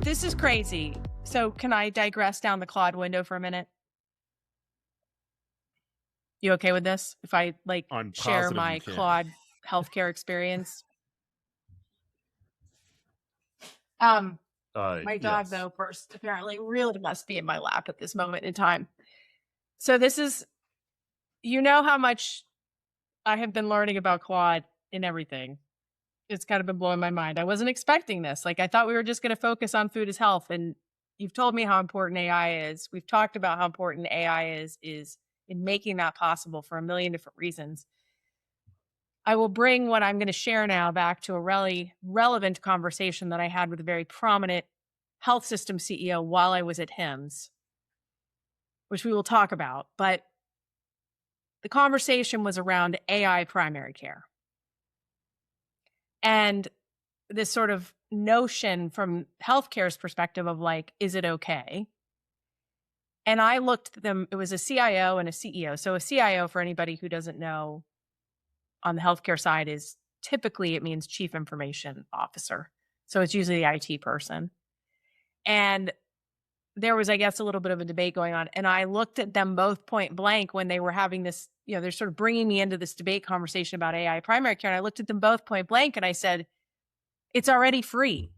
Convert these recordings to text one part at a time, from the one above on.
This is crazy. So can I digress down the Claude window for a minute? You okay with this? If I I'm share positive you my can. Claude healthcare experience? Um, my dog Yes. though first apparently really must be in my lap at this moment in time. So this is, you know how much I have been learning about Claude and everything. It's kind of been blowing my mind. I wasn't expecting this. Like I thought we were just going to focus on food as health, and you've told me how important AI is. We've talked about how important AI is in making that possible for a million different reasons. I will bring what I'm going to share now back to a really relevant conversation that I had with a very prominent health system CEO while I was at HIMSS, which we will talk about. But the conversation was around AI primary care and this sort of notion from healthcare's perspective of like, is it okay? And I looked at them, it was a CIO and a CEO. So a CIO, for anybody who doesn't know, on the healthcare side is typically it means chief information officer. So it's usually the IT person. And there was, I guess, a little bit of a debate going on. And I looked at them both point blank when they were having this, they're sort of bringing me into this debate conversation about AI primary care. And I looked at them both point blank and I said, it's already free.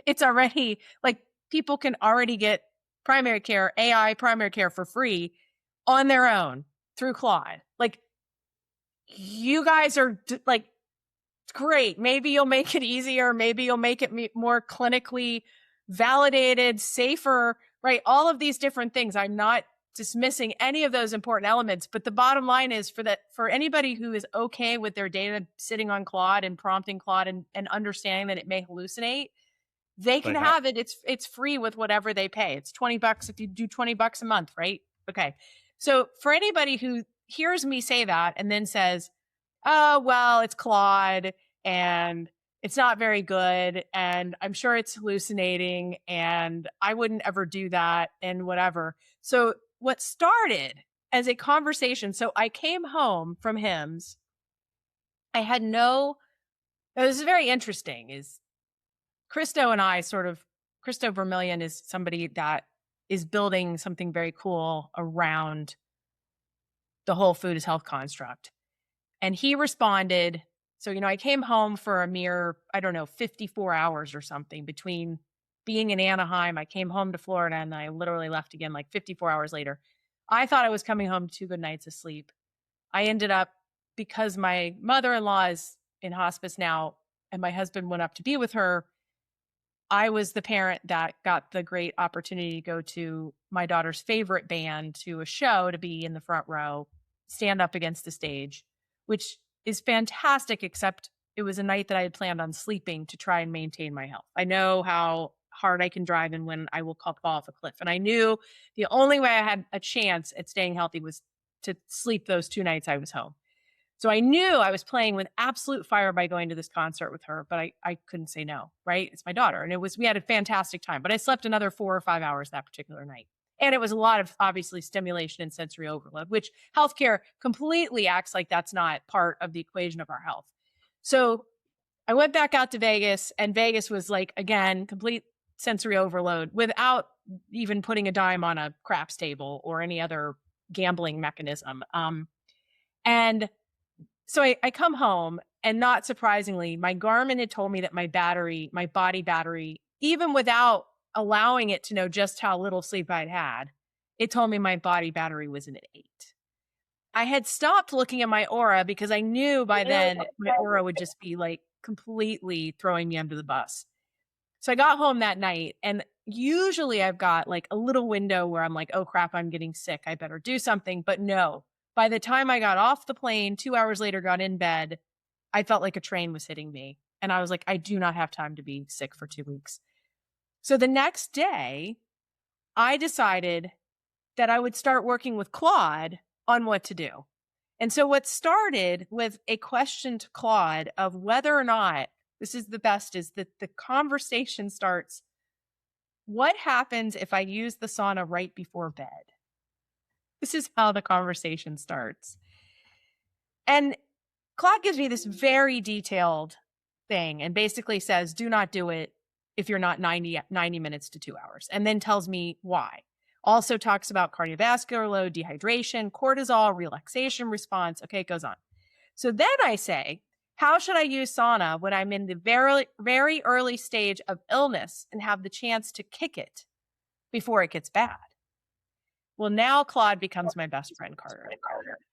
It's already like people can already get primary care, AI primary care for free on their own through Claude. Like you guys are like, great. Maybe you'll make it easier. Maybe you'll make it more clinically validated, safer, right? All of these different things. I'm not dismissing any of those important elements, but the bottom line is for anybody who is okay with their data sitting on Claude and prompting Claude and understanding that it may hallucinate, they can They have have it. It's free with whatever they pay. It's $20 if you do $20 a month, right? Okay. So for anybody who hears me say that and then says, oh, well, it's Claude and it's not very good. And I'm sure it's hallucinating and I wouldn't ever do that and whatever. So, what started as a conversation, so I came home from HIMSS. I had no, this is very interesting, is Christo and I sort of, Christo Vermillion is somebody that is building something very cool around the whole food is health construct. And he responded. So, I came home for a mere, I don't know, 54 hours or something between being in Anaheim. I came home to Florida and I literally left again like 54 hours later. I thought I was coming home 2 good nights of sleep. I ended up, because my mother in law is in hospice now and my husband went up to be with her, I was the parent that got the great opportunity to go to my daughter's favorite band to a show to be in the front row, stand up against the stage, which is fantastic, except it was a night that I had planned on sleeping to try and maintain my health. I know how hard I can drive and when I will fall off a cliff. And I knew the only way I had a chance at staying healthy was to sleep those 2 nights I was home. So I knew I was playing with absolute fire by going to this concert with her, but I couldn't say no, right? It's my daughter. And we had a fantastic time, but I slept another 4 or 5 hours that particular night. And it was a lot of obviously stimulation and sensory overload, which healthcare completely acts like that's not part of the equation of our health. So I went back out to Vegas, and Vegas was like, again, complete sensory overload without even putting a dime on a craps table or any other gambling mechanism. And so I come home, and not surprisingly, my Garmin had told me that my body battery, even without allowing it to know just how little sleep I'd had, it told me my body battery was at 8. I had stopped looking at my Aura because I knew by then my Aura would just be like completely throwing me under the bus. So I got home that night, and usually I've got like a little window where I'm like, oh crap, I'm getting sick. I better do something. But no, by the time I got off the plane, 2 hours later, got in bed, I felt like a train was hitting me. And I was like, I do not have time to be sick for 2 weeks. So the next day, I decided that I would start working with Claude on what to do. And so what started with a question to Claude of whether or not this is the best is that the conversation starts, what happens if I use the sauna right before bed? This is how the conversation starts. And Claude gives me this very detailed thing and basically says, do not do it. if you're not 90 minutes to 2 hours, and then tells me why. Also talks about cardiovascular load, dehydration, cortisol, relaxation response. Okay, it goes on. So then I say, how should I use sauna when I'm in the very, very early stage of illness and have the chance to kick it before it gets bad? Well, now Claude becomes my best friend, Carter.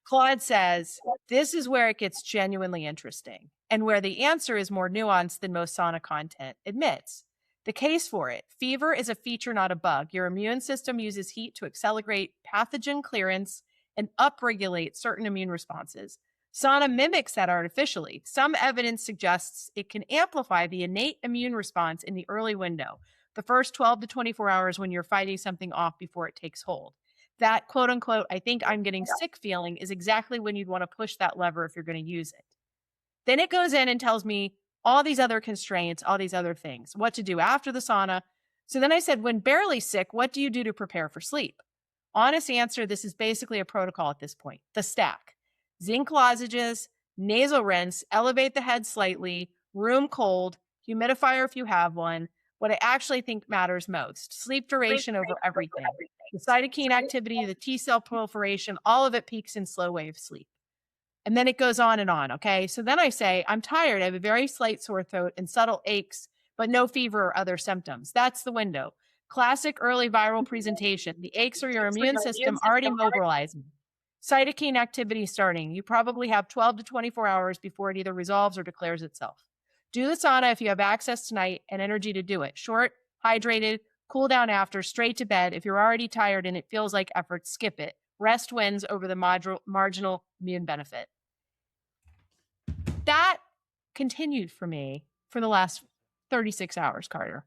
Claude says, this is where it gets genuinely interesting and where the answer is more nuanced than most sauna content admits. The case for it: fever is a feature, not a bug. Your immune system uses heat to accelerate pathogen clearance and upregulate certain immune responses. Sauna mimics that artificially. Some evidence suggests it can amplify the innate immune response in the early window, the first 12 to 24 hours when you're fighting something off before it takes hold. That quote unquote, I think I'm getting sick feeling is exactly when you'd want to push that lever if you're going to use it. Then it goes in and tells me all these other constraints, all these other things, what to do after the sauna. So then I said, when barely sick, what do you do to prepare for sleep? Honest answer, this is basically a protocol at this point. The stack: zinc lozenges, nasal rinse, elevate the head slightly, room cold, humidifier if you have one. What I actually think matters most: sleep duration over everything. The cytokine activity, the T cell proliferation, all of it peaks in slow wave sleep. And then it goes on and on. Okay. So then I say, I'm tired. I have a very slight sore throat and subtle aches, but no fever or other symptoms. That's the window. Classic early viral presentation. The aches are your immune system already mobilizing. Cytokine activity starting. You probably have 12 to 24 hours before it either resolves or declares itself. Do the sauna if you have access tonight and energy to do it. Short, hydrated, cool down after, straight to bed. If you're already tired and it feels like effort, skip it. Rest wins over the marginal immune benefit. That continued for me for the last 36 hours, Carter.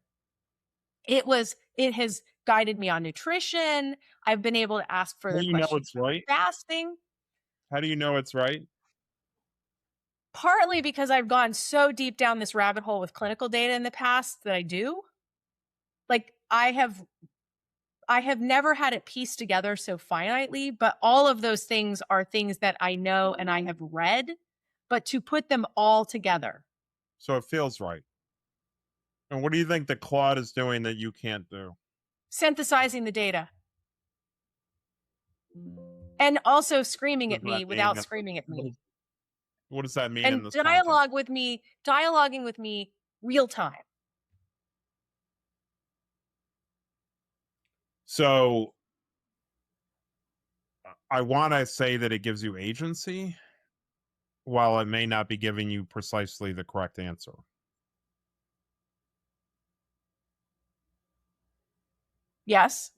It has guided me on nutrition. I've been able to ask further questions. How do you know it's right? Fasting. How do you know it's right? Partly because I've gone so deep down this rabbit hole with clinical data in the past that I do. Like I have never had it pieced together so finitely, but all of those things are things that I know and I have read, but to put them all together. So it feels right. And what do you think the Claude is doing that you can't do? Synthesizing the data. And also screaming at me without screaming at me. What does that mean? And in this dialoguing with me real time. So I want to say that it gives you agency, while it may not be giving you precisely the correct answer. Yes.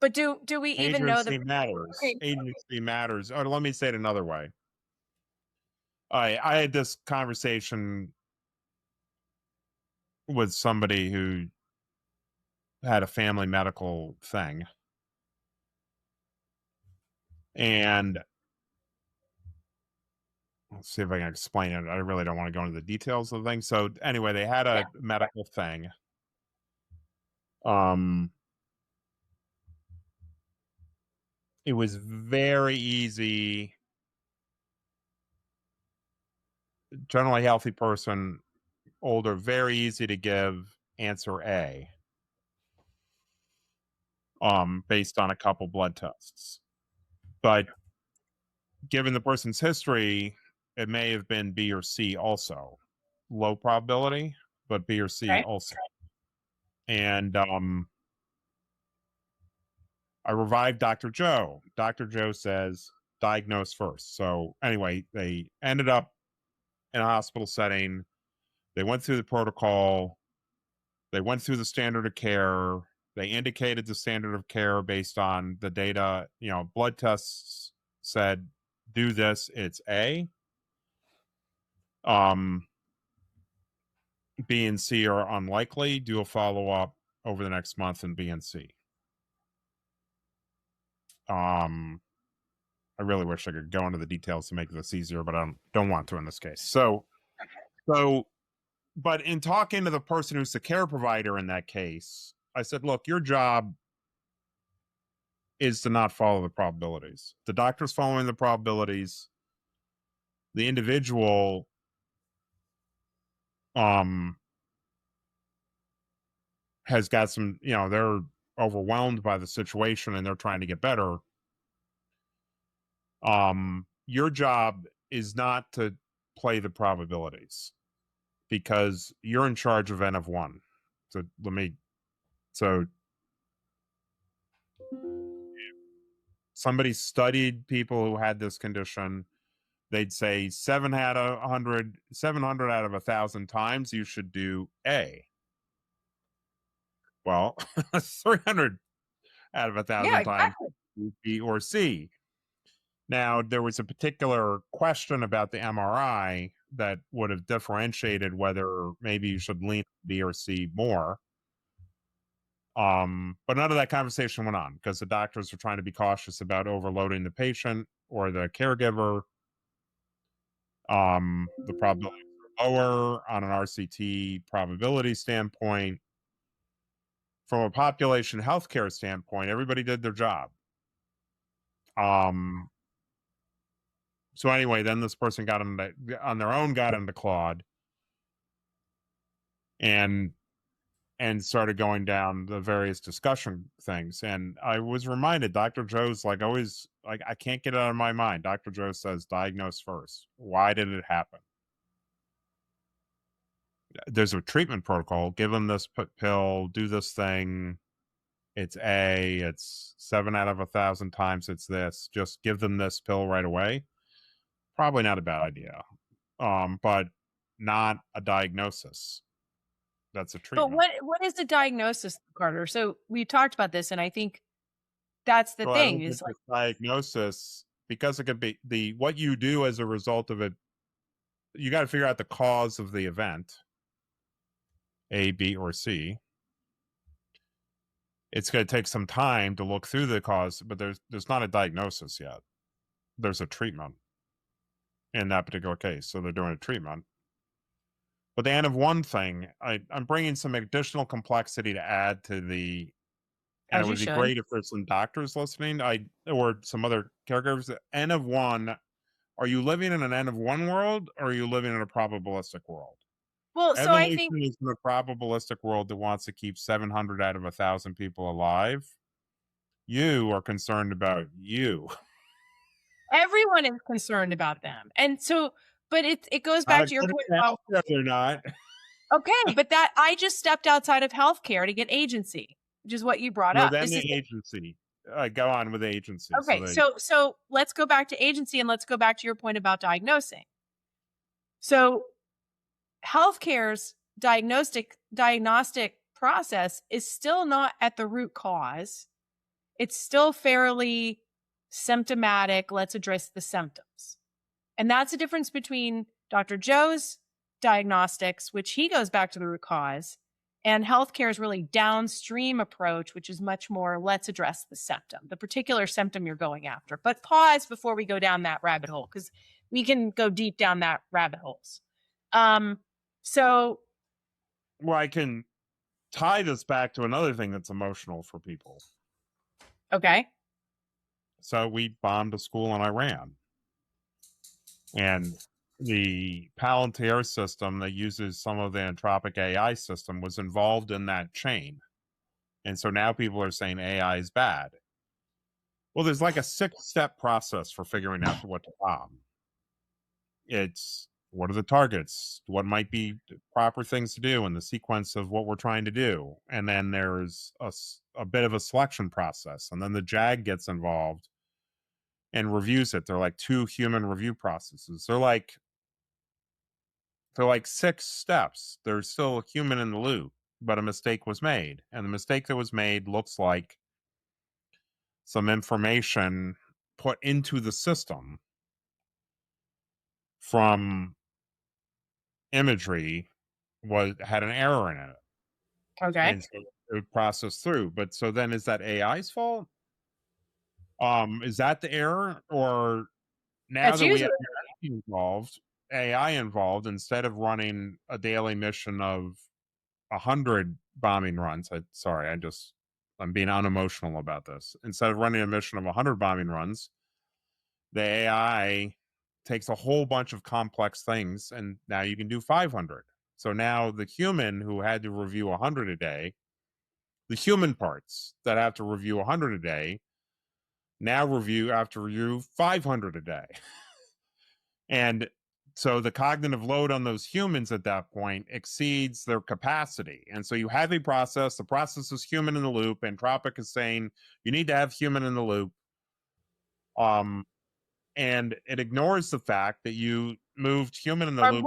But do we even know Agency matters. Agency matters. Or let me say it another way. I had this conversation with somebody who had a family medical thing. And let's see if I can explain it. I really don't want to go into the details of the thing. So anyway, they had a medical thing. It was very easy. Generally healthy person, older, very easy to give answer A. Based on a couple blood tests. But given the person's history, it may have been B or C also. Low probability, but B or C also. And I revived Dr. Joe. Dr. Joe says, diagnose first. So anyway, they ended up in a hospital setting. They went through the protocol. They went through the standard of care. They indicated the standard of care based on the data. You know, blood tests said, do this, it's A. B and C are unlikely. Do a follow-up over the next month in B and C. I really wish I could go into the details to make this easier, but I don't want to in this case. So, but in talking to the person who's the care provider in that case, I said, look, your job is to not follow the probabilities. The doctor's following the probabilities. The individual has got some, they're overwhelmed by the situation and they're trying to get better. Your job is not to play the probabilities because you're in charge of N of one. So somebody studied people who had this condition, they'd say 700 out of 1,000 times you should do A. Well, 300 out of 1,000 Yeah, times exactly. B or C. Now, there was a particular question about the MRI that would have differentiated whether maybe you should lean B or C more. But none of that conversation went on because the doctors were trying to be cautious about overloading the patient or the caregiver. The probabilities are lower on an RCT probability standpoint. From a population healthcare standpoint, everybody did their job. So anyway, then this person got on their own, got into Claude and started going down the various discussion things. And I was reminded, Dr. Joe's like always, like, I can't get it out of my mind. Dr. Joe says, diagnose first. Why did it happen? There's a treatment protocol. Give them this pill, do this thing. It's A, it's 7 out of 1,000 times it's this. Just give them this pill right away. Probably not a bad idea. But not a diagnosis. That's a But treatment. what is the diagnosis, Carter? So we talked about this, and I think that's the So I thing don't think is like, this diagnosis, because it could be what you do as a result of it. You got to figure out the cause of the event, A, B, or C. It's going to take some time to look through the cause, but there's not a diagnosis yet. There's a treatment in that particular case, so they're doing a treatment. But the N of one thing, I'm bringing some additional complexity to add to the, and as it you would be should. great if there's some doctors listening, or some other caregivers. The N of one, are you living in an N of one world, or are you living in a probabilistic world? Well, so I think Evolution is in a probabilistic world that wants to keep 700 out of 1,000 people alive. You are concerned about you. everyone is concerned about them. And so, but it goes Not back to your according point to about, healthcare, they're not. okay, but that I just stepped outside of healthcare to get agency, which is what you brought No, up. then This the is agency. Go on with the agency. okay. So let's go back to agency and let's go back to your point about diagnosing. So healthcare's diagnostic process is still not at the root cause. It's still fairly symptomatic. Let's address the symptoms. And that's the difference between Dr. Joe's diagnostics, which he goes back to the root cause, and healthcare's really downstream approach, which is much more, let's address the symptom, the particular symptom you're going after. But pause before we go down that rabbit hole, because we can go deep down that rabbit holes. So Well, I can tie this back to another thing that's emotional for people. okay. So we bombed a school in Iran. And the Palantir system that uses some of the Anthropic AI system was involved in that chain. And so now people are saying AI is bad. Well, there's like a 6-step process for figuring out what to bomb. It's what are the targets? What might be proper things to do in the sequence of what we're trying to do? And then there's a bit of a selection process. And then the JAG gets involved and reviews it. They're like 2 human review processes. They're like 6 steps. There's still a human in the loop, but a mistake was made. And the mistake that was made looks like some information put into the system from imagery had an error in it. Okay. And so it processed through. But so then is that AI's fault? Is that the error? Or now That's that we have usually AI involved, instead of running a daily mission of 100 bombing runs, I'm being unemotional about this. Instead of running a mission of 100 bombing runs, the AI takes a whole bunch of complex things, and now you can do 500. So now the human who had to review 100 a day the human parts that have to review 100 a day now have to review 500 a day. And so the cognitive load on those humans at that point exceeds their capacity. And so you have a process, the process is human in the loop. Anthropic is saying you need to have human in the loop. And it ignores the fact that you moved human in the loop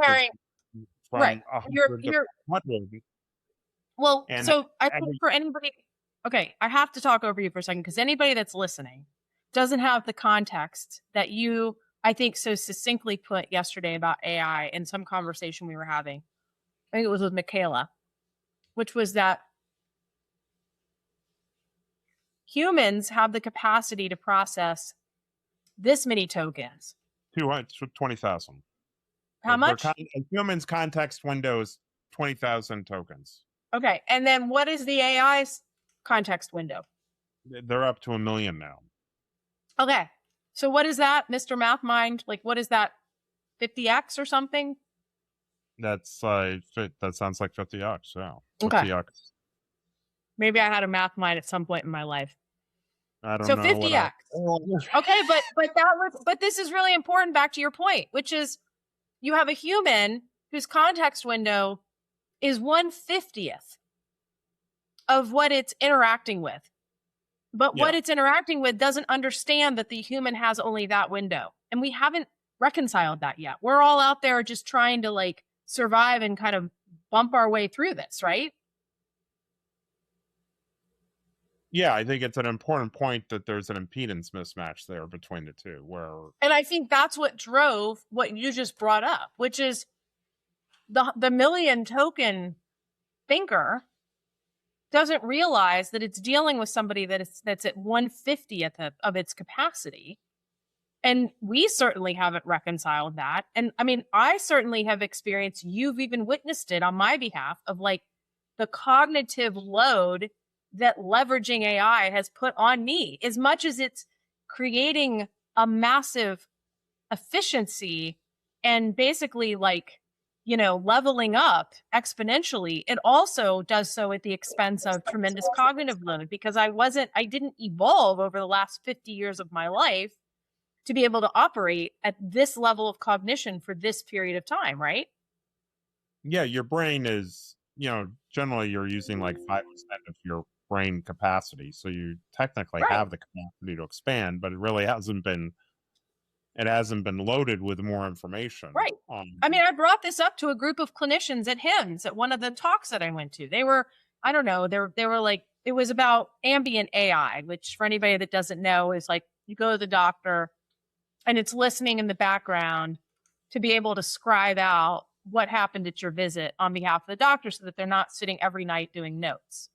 from Right. 100 to 100. Well, And so I think for anybody, okay, I have to talk over you for a second because anybody that's listening doesn't have the context that you, I think, so succinctly put yesterday about AI in some conversation we were having. I think it was with Michaela, which was that humans have the capacity to process this many tokens. 20,000. How much? A human's context window is 20,000 tokens. Okay. And then what is the AI's context window? They're up to 1 million now. Okay. So what is that, Mr. Math Mind? Like, what is that, 50x or something? That sounds like 50x. Yeah. 50x. Okay. Maybe I had a math mind at some point in my life. I don't know. So 50x. Okay, but this is really important back to your point, which is you have a human whose context window is 1/50th of what it's interacting with. But what it's interacting with doesn't understand that the human has only that window. And we haven't reconciled that yet. We're all out there just trying to like survive and kind of bump our way through this, right? Yeah, I think it's an important point that there's an impedance mismatch there between the two. And I think that's what drove what you just brought up, which is the million token thinker doesn't realize that it's dealing with somebody that's at 1/50th of its capacity. And we certainly haven't reconciled that. And I mean, I certainly have experienced, you've even witnessed it on my behalf, of like the cognitive load that leveraging AI has put on me, as much as it's creating a massive efficiency and basically like, you know, leveling up exponentially. It also does so at the expense of tremendous cognitive load, because I didn't evolve over the last 50 years of my life to be able to operate at this level of cognition for this period of time, right? Yeah, your brain is, generally you're using like 5% of your brain capacity. So you technically have the capacity to expand, but it really hasn't been loaded with more information. Right. I mean, I brought this up to a group of clinicians at HIMSS at one of the talks that I went to. They were, I don't know, they were like, it was about ambient AI, which for anybody that doesn't know is like you go to the doctor and it's listening in the background to be able to scribe out what happened at your visit on behalf of the doctor so that they're not sitting every night doing notes.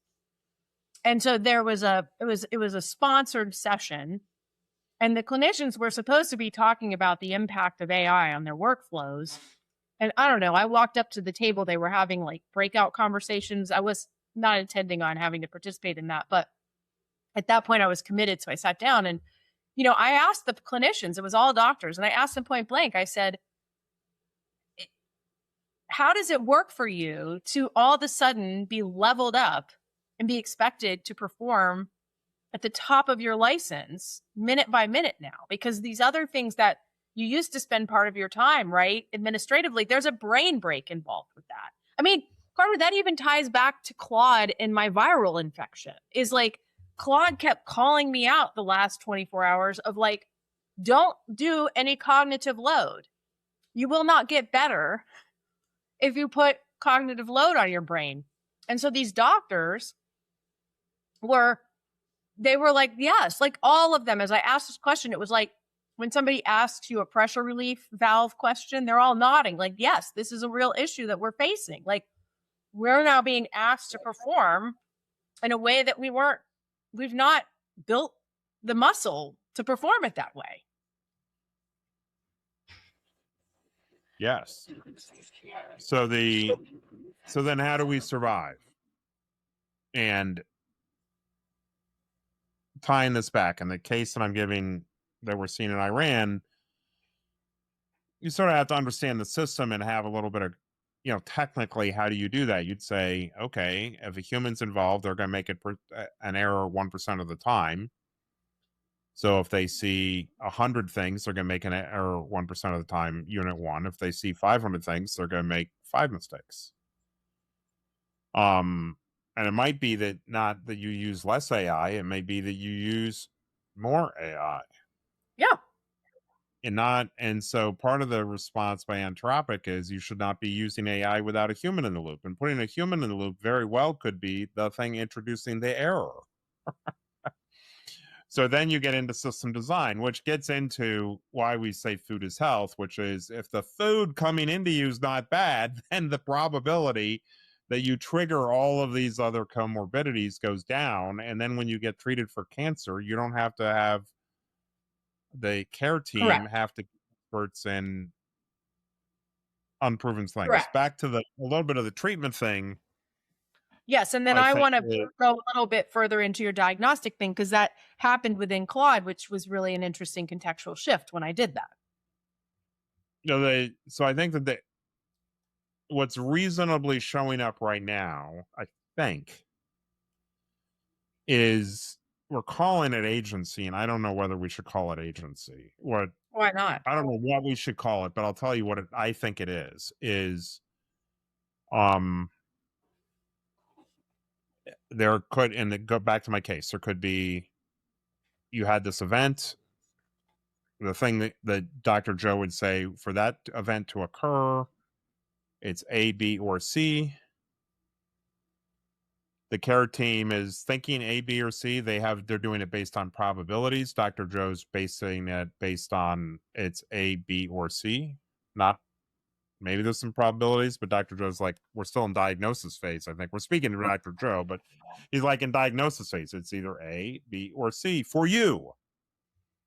And so it was a sponsored session, and the clinicians were supposed to be talking about the impact of AI on their workflows. And I don't know, I walked up to the table, they were having like breakout conversations. I was not intending on having to participate in that, but at that point I was committed. So I sat down and, I asked the clinicians, it was all doctors, and I asked them point blank, I said, how does it work for you to all of a sudden be leveled up and be expected to perform at the top of your license minute by minute now? Because these other things that you used to spend part of your time, right, administratively, there's a brain break involved with that. I mean, Carter, that even ties back to Claude and my viral infection. Is like Claude kept calling me out the last 24 hours of like, don't do any cognitive load. You will not get better if you put cognitive load on your brain. And so these doctors were like, yes, like all of them. As I asked this question, it was like when somebody asks you a pressure relief valve question, they're all nodding like, yes, this is a real issue that we're facing. Like, we're now being asked to perform in a way that we've not built the muscle to perform it that way. Yes. So then how do we survive? And tying this back, in the case that I'm giving that we're seeing in Iran, you sort of have to understand the system and have a little bit of, technically, how do you do that? You'd say, okay, if a human's involved, they're going to make it an error 1% of the time. So if they see 100 things, they're going to make an error 1% of the time, unit one. If they see 500 things, they're going to make 5 mistakes. And it might be that not that you use less AI, it may be that you use more AI. Yeah. And so part of the response by Anthropic is you should not be using AI without a human in the loop. And putting a human in the loop very well could be the thing introducing the error. So then you get into system design, which gets into why we say food is health, which is if the food coming into you is not bad, then the probability that you trigger all of these other comorbidities goes down. And then when you get treated for cancer, you don't have to have the care team Correct. have to experts in unproven things. Correct. Back to a little bit of the treatment thing. Yes, and then I want to go a little bit further into your diagnostic thing because that happened within Claude, which was really an interesting contextual shift when I did that. So I think that what's reasonably showing up right now, I think, is we're calling it agency, and I don't know whether we should call it agency. Why not? I don't know what we should call it, but I'll tell you what I think it is there could, and go back to my case, there could be, you had this event, the thing that Dr. Joe would say for that event to occur, it's A, B, or C. The care team is thinking A, B, or C. They're doing it based on probabilities. Dr. Joe's basing it based on it's A, B, or C. Not, maybe there's some probabilities, but Dr. Joe's like, we're still in diagnosis phase. I think we're speaking to Dr. Joe, but he's like in diagnosis phase. It's either A, B, or C for you.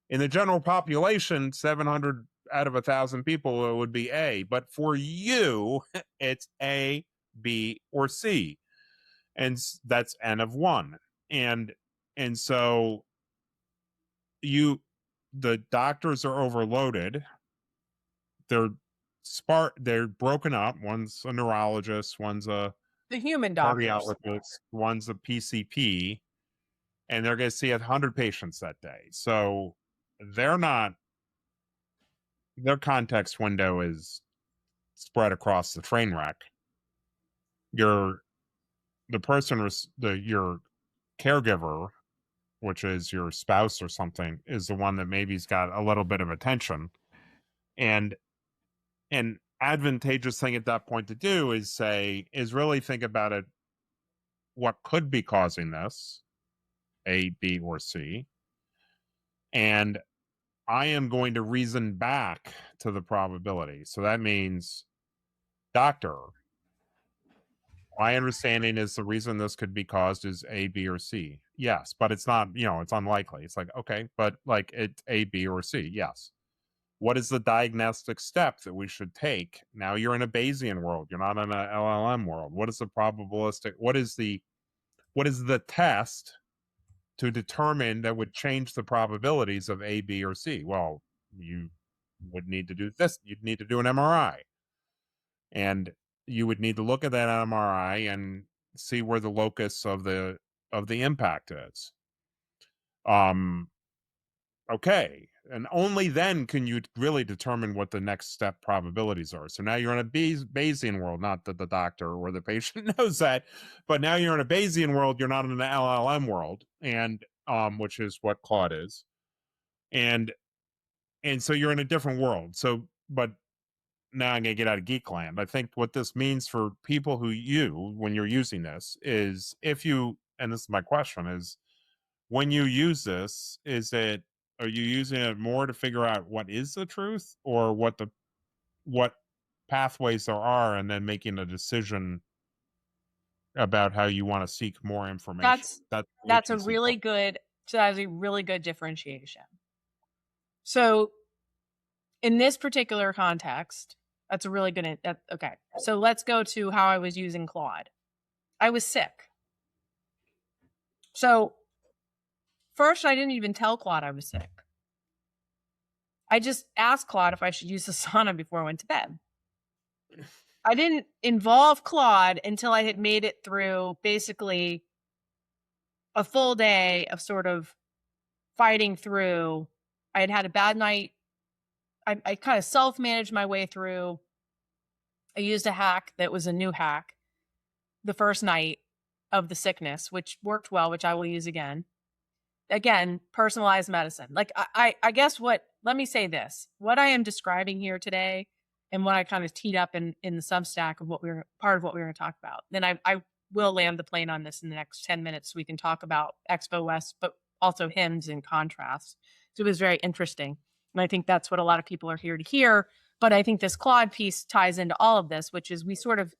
In the general population, 700 out of 1,000 people, it would be A. But for you, it's A, B, or C. And that's N of 1. And so the doctors are overloaded. They're broken up. One's a neurologist, one's a the human doctors, cardiologist, one's a PCP, and they're going to see 100 patients that day. So their context window is spread across the train wreck. Your caregiver, which is your spouse or something, is the one that maybe's got a little bit of attention. And an advantageous thing at that point to do is really think about it. What could be causing this? A, B, or C. And I am going to reason back to the probability. So that means, doctor, my understanding is the reason this could be caused is A, B, or C. Yes, but it's not, it's unlikely. It's like, okay, but like it's A, B, or C. Yes. What is the diagnostic step that we should take? Now you're in a Bayesian world. You're not in an LLM world. What is the probabilistic? What is the test to determine that would change the probabilities of A, B, or C? Well, you would need to do this. You'd need to do an MRI. And you would need to look at that MRI and see where the locus of the impact is. Okay. And only then can you really determine what the next step probabilities are. So now you're in a Bayesian world, not that the doctor or the patient knows that, but now you're in a Bayesian world. You're not in an LLM world, and which is what Claude is. And so you're in a different world. So, but now I'm going to get out of geek land. I think what this means for people when you're using this is and this is my question, is when you use this, are you using it more to figure out what is the truth or what pathways there are, and then making a decision about how you want to seek more information? That's a really good differentiation. So in this particular context, that's a really good, okay. So let's go to how I was using Claude. I was sick. So first, I didn't even tell Claude I was sick. I just asked Claude if I should use the sauna before I went to bed. I didn't involve Claude until I had made it through basically a full day of sort of fighting through. I had a bad night. I kind of self-managed my way through. I used a hack that was a new hack the first night of the sickness, which worked well, which I will use again. Again, personalized medicine. Like I guess let me say this. What I am describing here today and what I kind of teed up in the Substack of part of what we were going to talk about. Then I will land the plane on this in the next 10 minutes so we can talk about Expo West, but also HIMSS in contrast. So it was very interesting. And I think that's what a lot of people are here to hear. But I think this Claude piece ties into all of this, which is we sort of,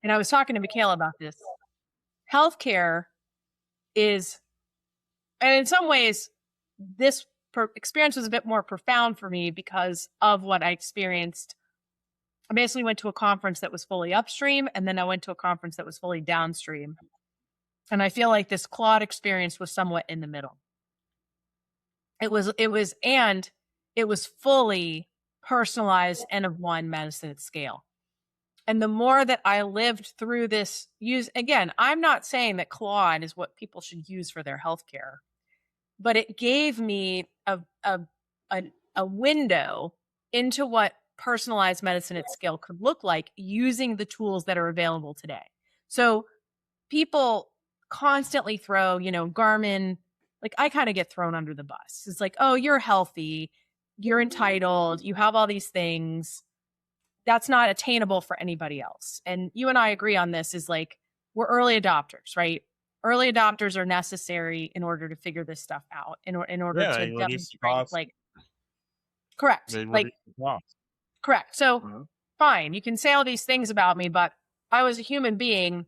and I was talking to Michaela about this, healthcare is, and in some ways, this experience was a bit more profound for me because of what I experienced. I basically went to a conference that was fully upstream, and then I went to a conference that was fully downstream. And I feel like this Claude experience was somewhat in the middle. It was fully personalized N of 1 medicine at scale. And the more that I lived through this again, I'm not saying that Claude is what people should use for their healthcare, but it gave me a window into what personalized medicine at scale could look like using the tools that are available today. So people constantly throw, Garmin, like I kind of get thrown under the bus. It's like, oh, you're healthy, you're entitled, you have all these things. That's not attainable for anybody else. And you and I agree on this is like, we're early adopters, right? Early adopters are necessary in order to figure this stuff out, in order to demonstrate, like, correct. Correct. So fine, you can say all these things about me, but I was a human being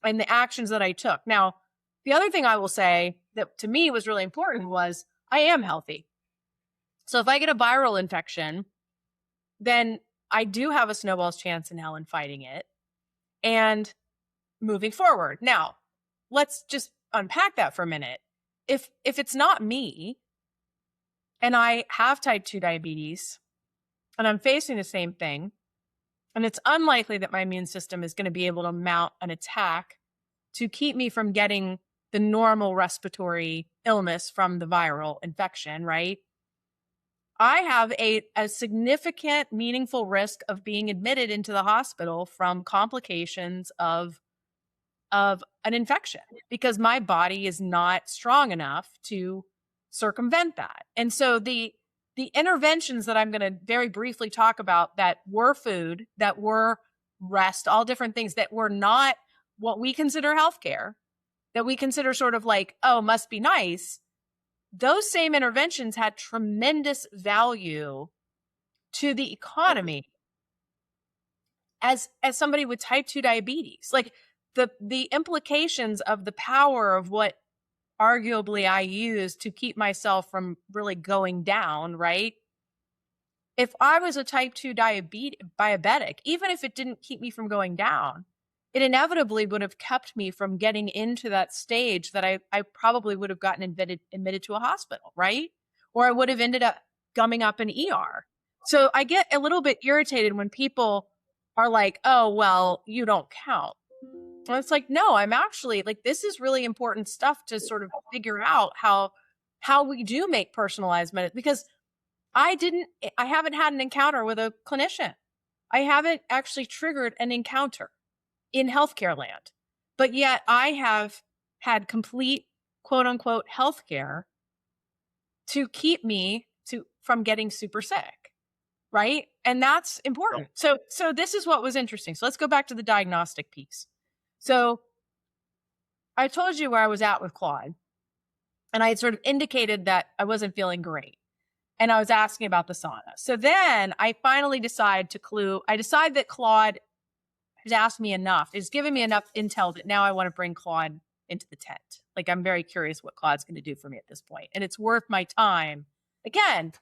and the actions that I took. Now, the other thing I will say that to me was really important was I am healthy. So if I get a viral infection, then I do have a snowball's chance in hell in fighting it and moving forward. Now, let's just unpack that for a minute. If it's not me and I have type 2 diabetes and I'm facing the same thing, and it's unlikely that my immune system is going to be able to mount an attack to keep me from getting the normal respiratory illness from the viral infection, right? I have a significant, meaningful risk of being admitted into the hospital from complications of an infection because my body is not strong enough to circumvent that. And so the interventions that I'm going to very briefly talk about that were food, that were rest, all different things that were not what we consider healthcare, that we consider sort of like, oh, must be nice. Those same interventions had tremendous value to the economy as somebody with type 2 diabetes. Like the implications of the power of what arguably I use to keep myself from really going down, right? If I was a type 2 diabetic, even if it didn't keep me from going down, it inevitably would have kept me from getting into that stage that I probably would have gotten admitted to a hospital, right? Or I would have ended up gumming up an ER. So I get a little bit irritated when people are like, oh, well, you don't count. And it's like, no, I'm actually like, this is really important stuff to sort of figure out how we do make personalized medicine, because I haven't had an encounter with a clinician. I haven't actually triggered an encounter in healthcare land, but yet I have had complete quote unquote healthcare to keep me from getting super sick. Right. And that's important. So this is what was interesting. So let's go back to the diagnostic piece. So I told you where I was at with Claude, and I had sort of indicated that I wasn't feeling great. And I was asking about the sauna. So then I finally decide that Claude has asked me enough. It's given me enough intel that now I want to bring Claude into the tent. Like, I'm very curious what Claude's going to do for me at this point. And it's worth my time. Again,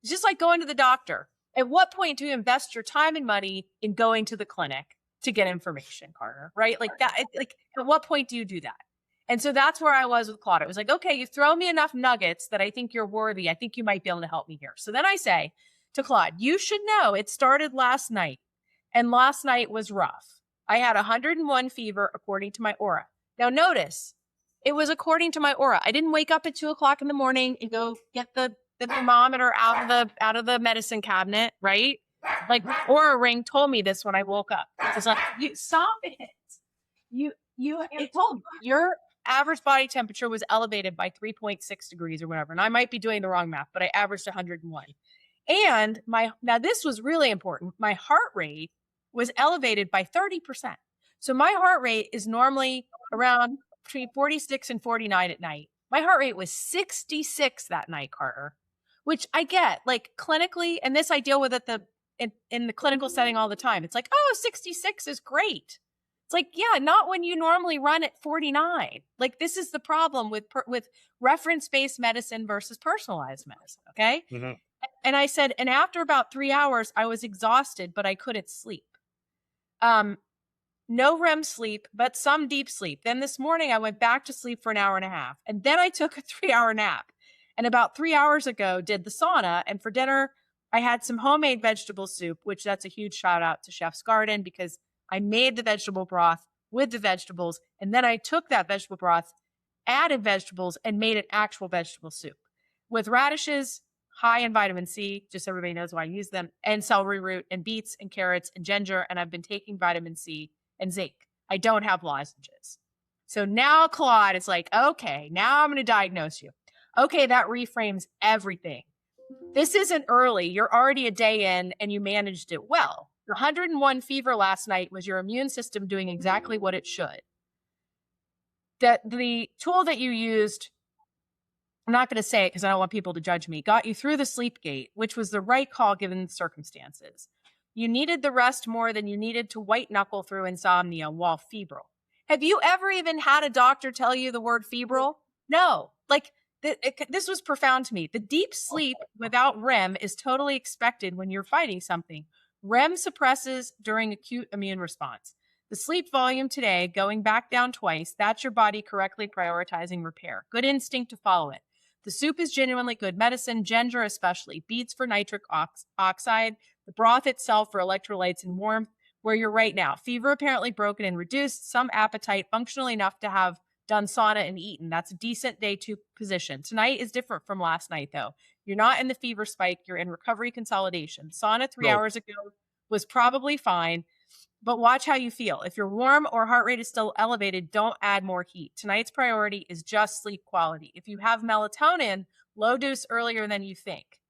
it's just like going to the doctor. At what point do you invest your time and money in going to the clinic to get information, Carter? Right? Like that. Like, at what point do you do that? And so that's where I was with Claude. It was like, okay, you throw me enough nuggets that I think you're worthy. I think you might be able to help me here. So then I say to Claude, you should know it started last night. And last night was rough. I had 101 fever according to my Oura. Now notice, it was according to my Oura. I didn't wake up at 2:00 in the morning and go get the thermometer out of the medicine cabinet, right? Like Oura Ring told me this when I woke up. It's like, you stop it. It told me your average body temperature was elevated by 3.6 degrees or whatever. And I might be doing the wrong math, but I averaged 101. And now this was really important. My heart rate was elevated by 30%. So my heart rate is normally around between 46 and 49 at night. My heart rate was 66 that night, Carter, which I get like clinically. And this I deal with at in the clinical setting all the time. It's like, oh, 66 is great. It's like, yeah, not when you normally run at 49. Like this is the problem with reference-based medicine versus personalized medicine. Okay. Mm-hmm. And I said, and after about 3 hours, I was exhausted, but I couldn't sleep. No REM sleep, but some deep sleep. Then this morning I went back to sleep for an hour and a half. And then I took a 3-hour nap. And about 3 hours ago, did the sauna. And for dinner, I had some homemade vegetable soup, which that's a huge shout out to Chef's Garden because I made the vegetable broth with the vegetables. And then I took that vegetable broth, added vegetables, and made an actual vegetable soup with radishes, high in vitamin C, just so everybody knows why I use them, and celery root and beets and carrots and ginger. And I've been taking vitamin C and zinc. I don't have lozenges. So now Claude is like, okay, now I'm going to diagnose you. Okay, that reframes everything. This isn't early. You're already a day in and you managed it well. Your 101 fever last night was your immune system doing exactly what it should. The tool that you used, I'm not going to say it because I don't want people to judge me, got you through the sleep gate, which was the right call given the circumstances. You needed the rest more than you needed to white knuckle through insomnia while febrile. Have you ever even had a doctor tell you the word febrile? No. Like, this was profound to me. The deep sleep without REM is totally expected when you're fighting something. REM suppresses during acute immune response. The sleep volume today, going back down twice, that's your body correctly prioritizing repair. Good instinct to follow it. The soup is genuinely good medicine, ginger especially, beets for nitric oxide, the broth itself for electrolytes and warmth, where you're right now. Fever apparently broken and reduced, some appetite, functional enough to have done sauna and eaten. That's a decent day 2 position. Tonight is different from last night, though. You're not in the fever spike. You're in recovery consolidation. Sauna 3 hours ago was probably fine, but watch how you feel. If you're warm or heart rate is still elevated, don't add more heat. Tonight's priority is just sleep quality. If you have melatonin, low dose earlier than you think.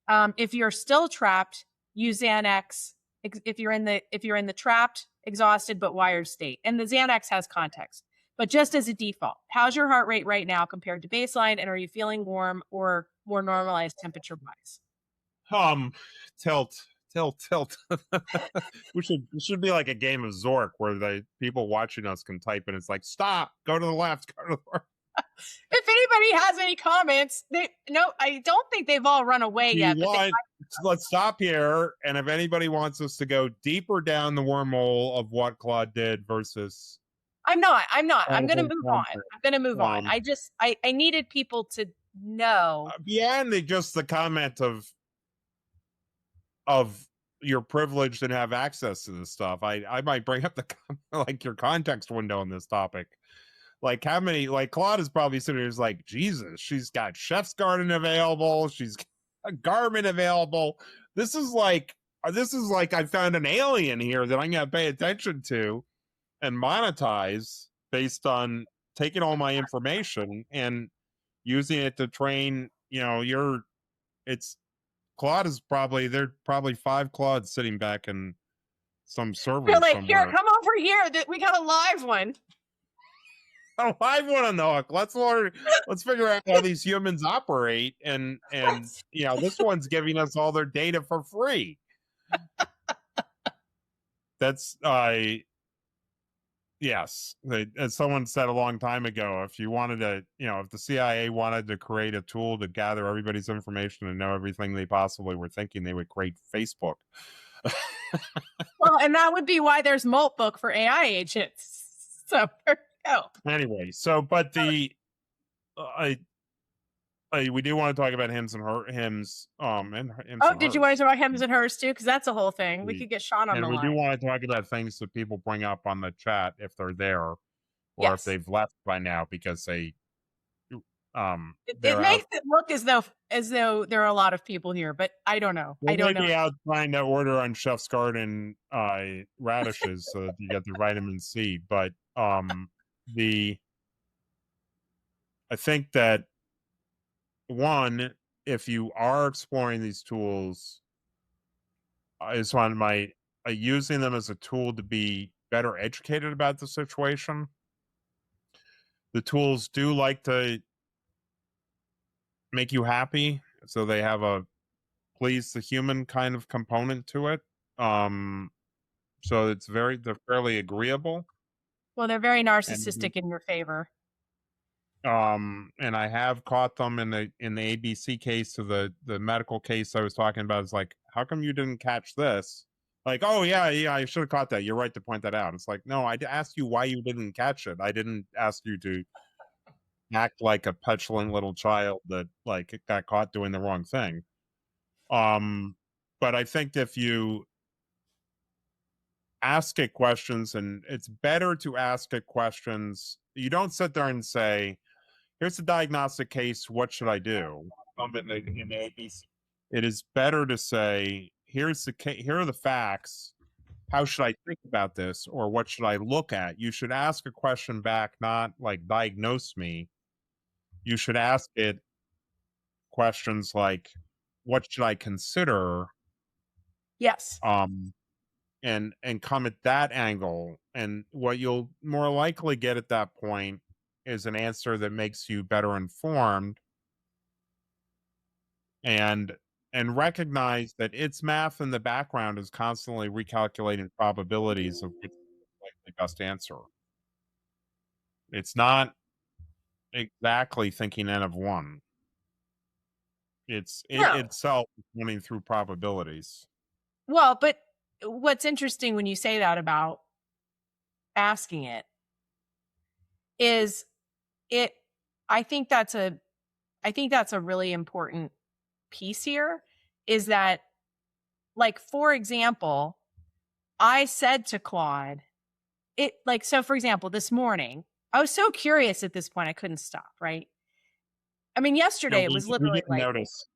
If you're still trapped, use Xanax. If you're in the trapped, exhausted, but wired state. And the Xanax has context. But just as a default, how's your heart rate right now compared to baseline? And are you feeling warm or more normalized temperature wise? Tilt. We should be like a game of Zork where the people watching us can type and it's like, stop, go to the left, go to the right. If anybody has any comments, I don't think they've all run away yet. Let's stop here. And if anybody wants us to go deeper down the wormhole of what Claude did versus... I'm not. I'm going to move on. I needed people to know. Beyond the comment of you're privileged and have access to this stuff, I might bring up your context window on this topic. Like how many, like Claude is probably sitting here is like, Jesus, she's got Chef's Garden available. She's got Garmin available. This is like I found an alien here that I'm going to pay attention to and monetize based on taking all my information and using it to train, Claude is probably, there are probably 5 Claudes sitting back in some server. You're like, here, come over here. We got a live one. A live one on the hook. Let's figure out how these humans operate. And this one's giving us all their data for free. That's, yes. As someone said a long time ago, if you wanted to, if the CIA wanted to create a tool to gather everybody's information and know everything they possibly were thinking, they would create Facebook. Well, and that would be why there's Moltbook for AI agents. So there you go. Anyway, but We do want to talk about hymns and hymns, and hymns Oh, and did you want hers. to talk about Hems and Hers too? Because that's a whole thing. We could get Sean on And the we do line. want to talk about things that people bring up on the chat if they're there, or if Yes. they've left by now because It they're out. makes it look as though there are a lot of people here, but I don't know. They I don't may know. be out trying to order on Chef's Garden radishes so that you get the vitamin C. But the I think that one, if you are exploring these tools, is one my using them as a tool to be better educated about the situation. The tools do like to make you happy, so they have a please the human kind of component to it. So they're fairly agreeable. Well, they're very And narcissistic in your favor. and I have caught them in the ABC case of the medical case I was talking about. It's like, how come you didn't catch this? Like, oh yeah, I should have caught that. You're right to point that out. It's like, no, I asked you why you didn't catch it. I didn't ask you to act like a petulant little child that like got caught doing the wrong thing. But I think if you ask it questions, and it's better to ask it questions, you don't sit there and say, here's the diagnostic case, what should I do? In ABC. It is better to say, here are the facts, how should I think about this, or what should I look at? You should ask a question back, not like diagnose me. You should ask it questions like, what should I consider? Yes. And come at that angle. And what you'll more likely get at that point is an answer that makes you better informed, and recognize that its math in the background is constantly recalculating probabilities of which is like the best answer. It's not exactly thinking n of 1. It's No. itself running through probabilities. Well, but what's interesting when you say that about asking it is I think that's a really important piece here, is that, like, for example, I said to Claude, so for example, this morning, I was so curious at this point, I couldn't stop, right? I mean, yesterday it was literally didn't like, notice.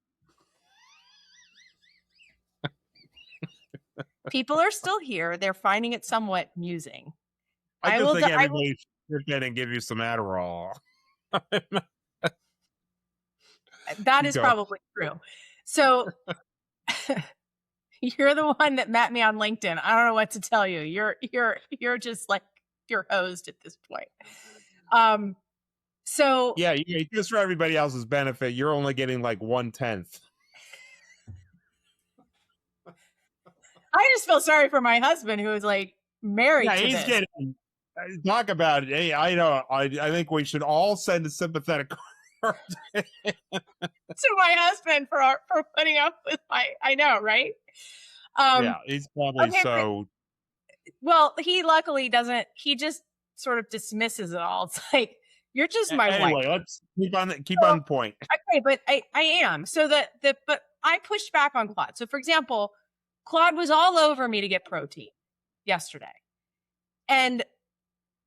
people are still here. They're finding it somewhat amusing. I just think everybody should get and give you some Adderall. That is probably true. So you're the one that met me on LinkedIn. I don't know what to tell you. You're just like, you're hosed at this point. So yeah, just for everybody else's benefit, you're only getting like 1/10. I just feel sorry for my husband, who is like married to he's this. getting. Talk about it. Hey, I know. I think we should all send a sympathetic card to my husband for putting up with I know, right? Yeah, he's probably so. Well, he luckily doesn't. He just sort of dismisses it all. It's like, you're just my wife. Anyway, let's keep on point. Okay, but I am. So but I pushed back on Claude. So for example, Claude was all over me to get protein yesterday. And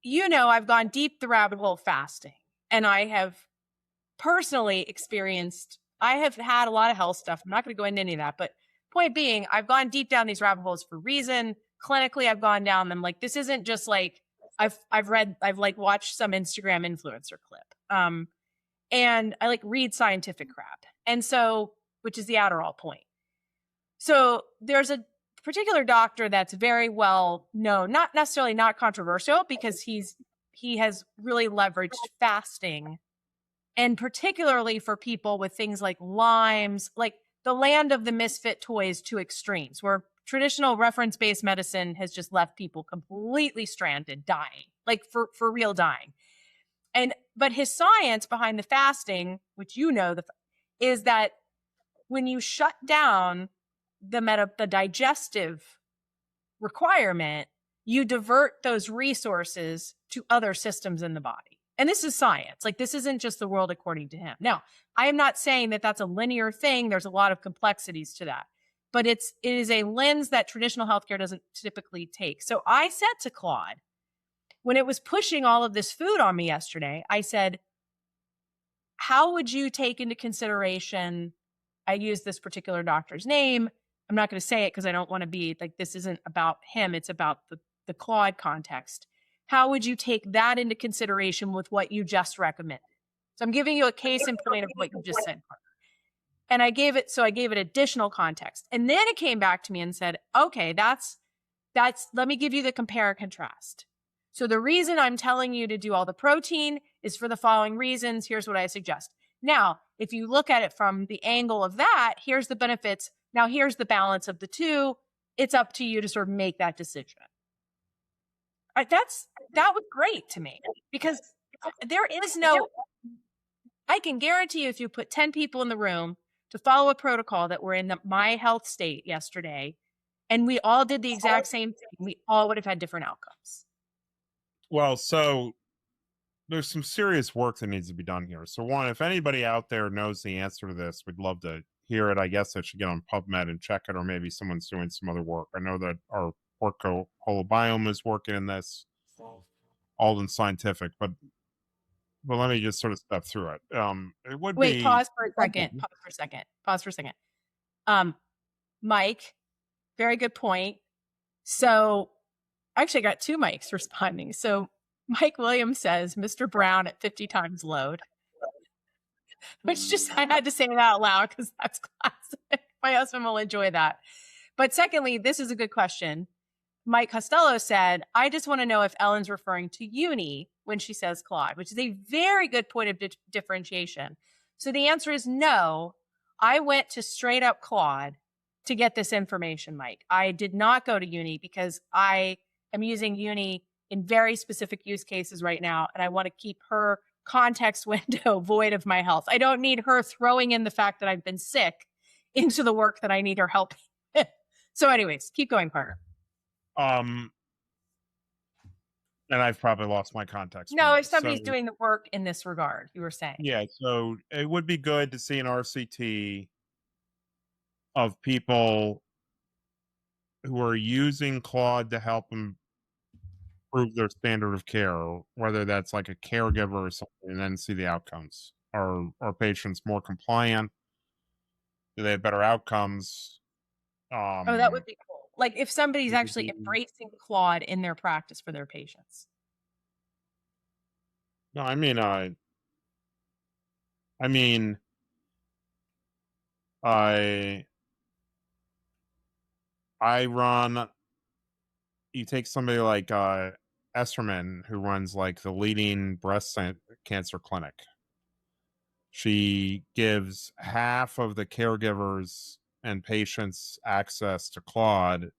I've gone deep the rabbit hole fasting, and I have personally experienced, I have had a lot of health stuff. I'm not going to go into any of that, but point being, I've gone deep down these rabbit holes for reason. Clinically, I've gone down them. Like, this isn't just like, I've like watched some Instagram influencer clip. And I like read scientific crap. And so, which is the Adderall point. So there's a particular doctor that's very well known, not necessarily not controversial, because he has really leveraged fasting, and particularly for people with things like Lyme's, like the land of the misfit toys to extremes, where traditional reference-based medicine has just left people completely stranded, dying, like for real dying. But his science behind the fasting, which is that when you shut down the digestive requirement, you divert those resources to other systems in the body. And this is science. Like, this isn't just the world according to him. Now, I am not saying that that's a linear thing. There's a lot of complexities to that, but it is a lens that traditional healthcare doesn't typically take. So I said to Claude, when it was pushing all of this food on me yesterday, I said, how would you take into consideration, I use this particular doctor's name. I'm not going to say it because I don't want to be like, this isn't about him. It's about the Claude context. How would you take that into consideration with what you just recommended? So I'm giving you a case in point of what you just said. And I gave it additional context. And then it came back to me and said, okay, that's, let me give you the compare and contrast. So the reason I'm telling you to do all the protein is for the following reasons. Here's what I suggest. Now, if you look at it from the angle of that, here's the benefits. Now, here's the balance of the two. It's up to you to sort of make that decision. That was great to me, because there is no, I can guarantee you, if you put 10 people in the room to follow a protocol that were in my health state yesterday, and we all did the exact same thing, we all would have had different outcomes. Well, so there's some serious work that needs to be done here. So one, if anybody out there knows the answer to this, we'd love to hear it. I guess I should get on PubMed and check it, or maybe someone's doing some other work. I know that our Porco Holobiome is working in this, Alden Scientific, but let me just sort of step through it. It would Wait, be pause for a second. Mike, very good point. So actually, I got two Mikes responding. So Mike Williams says, Mr. Brown at 50 times load. Which just, I had to say that out loud because that's classic. My husband will enjoy that. But secondly, this is a good question. Mike Costello said, I just want to know if Ellen's referring to uni when she says Claude, which is a very good point of differentiation. So the answer is no. I went to straight up Claude to get this information, Mike. I did not go to uni because I am using uni in very specific use cases right now, and I want to keep her context window void of my health. I don't need her throwing in the fact that I've been sick into the work that I need her help. So anyways, keep going, Carter. And I've probably lost my context. No, if somebody's doing the work in this regard, you were saying. Yeah, so it would be good to see an RCT of people who are using Claude to help them improve their standard of care, whether that's like a caregiver or something, and then see the outcomes. Are patients more compliant? Do they have better outcomes? Oh, that would be cool. Like if somebody's actually embracing Claude in their practice for their patients. No, I mean, I run. You take somebody like Esserman, who runs like the leading breast cancer clinic. She gives half of the caregivers and patients access to Claude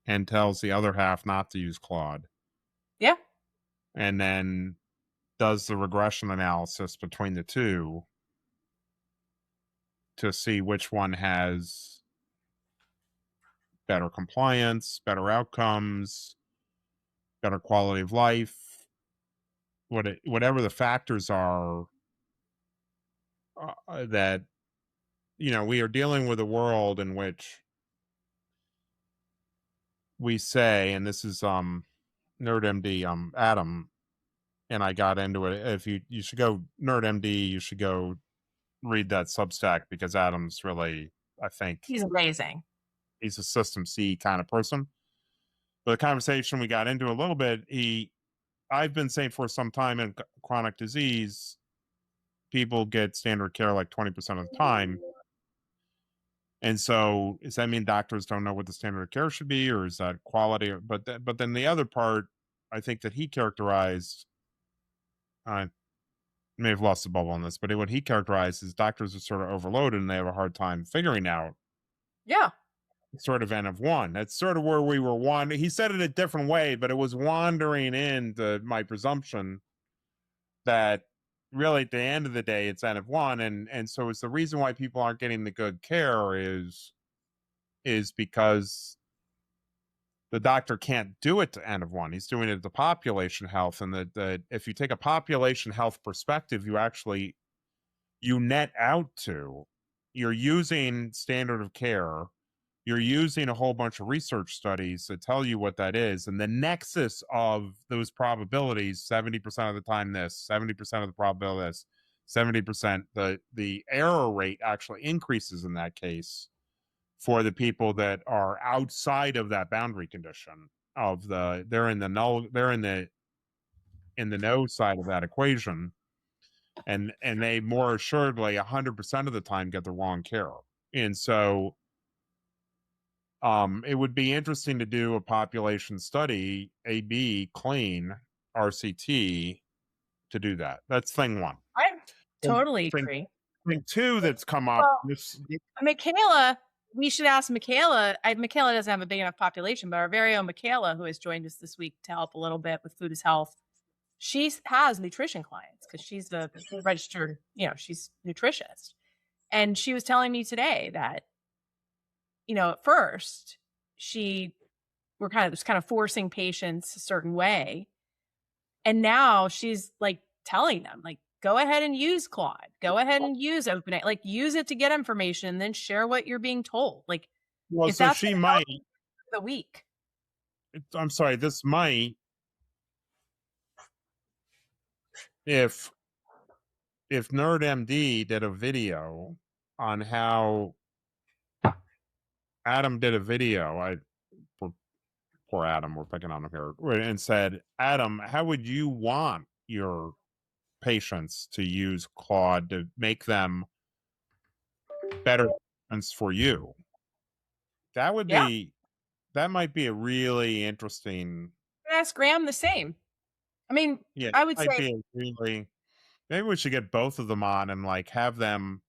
and tells the other half not to use Claude. Yeah. And then does the regression analysis between the two to see which one has better compliance, better outcomes, better quality of life, whatever the factors are that, we are dealing with a world in which we say, and this is NerdMD, Adam and I got into it. If you should go NerdMD, you should go read that Substack, because Adam's really, I think he's amazing. He's a System C kind of person. But the conversation we got into a little bit, I've been saying for some time, in chronic disease, people get standard care like 20% of the time. And so does that mean doctors don't know what the standard of care should be, or is that quality? But then the other part, I think, that he characterized, I may have lost the bubble on this, but what he characterized is doctors are sort of overloaded and they have a hard time figuring out. Yeah. Sort of N of one. That's sort of where we were wandering. He said it a different way, but it was wandering into my presumption that really at the end of the day it's N of one, and so it's the reason why people aren't getting the good care is because the doctor can't do it to N of 1. He's doing it to population health. And that if you take a population health perspective, you net out to, you're using standard of care, you're using a whole bunch of research studies that tell you what that is, and the nexus of those probabilities, 70% of the time this, 70% of the probability this, 70%, the error rate actually increases in that case for the people that are outside of that boundary condition of they're in the no side of that equation, and they more assuredly 100% of the time get the wrong care. And so it would be interesting to do a population study, AB, clean, RCT, to do that. That's thing one. I And totally thing, agree. thing two that's come up, Well, Michaela, we should ask Michaela. Michaela doesn't have a big enough population, but our very own Michaela, who has joined us this week to help a little bit with Food is Health, she has nutrition clients because she's the registered, she's nutritionist. And she was telling me today that, at first she was kind of forcing patients a certain way. And now she's like telling them, like, go ahead and use Claude, go ahead and use OpenAI, like use it to get information and then share what you're being told. Like, well, if so that's she might, the week. I'm sorry, this might, if NerdMD did a video on how Adam did a video, poor Adam, we're picking on him here, and said, Adam, how would you want your patients to use Claude to make them better for you? That would be, that might be a really interesting. Ask Graham the same. I mean, Yeah, I would might say be a really, maybe we should get both of them on and like have them.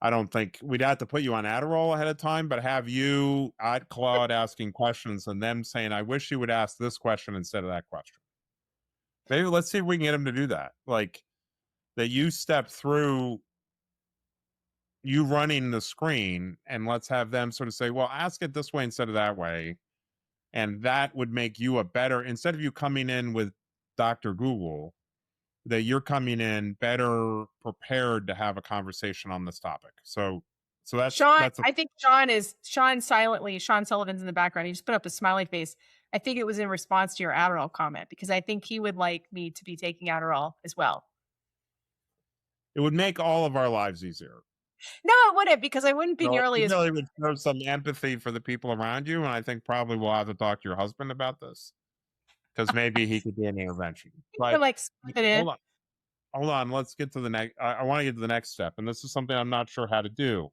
I don't think we'd have to put you on Adderall ahead of time, but have you at Claude asking questions and them saying, I wish you would ask this question instead of that question. Maybe let's see if we can get them to do that. Like that you step through you running the screen and let's have them sort of say, well, ask it this way instead of that way. And that would make you a better, instead of you coming in with Dr. Google, that you're coming in better prepared to have a conversation on this topic. So that's Sean. I think Sean Sullivan's in the background. He just put up a smiley face. I think it was in response to your Adderall comment because I think he would like me to be taking Adderall as well. It would make all of our lives easier. No, it wouldn't, because I wouldn't be nearly as. Really would show some empathy for the people around you, and I think probably we'll have to talk to your husband about this because maybe he could do an intervention. But like it in. Hold on. Let's get to the next. I want to get to the next step, and this is something I'm not sure how to do.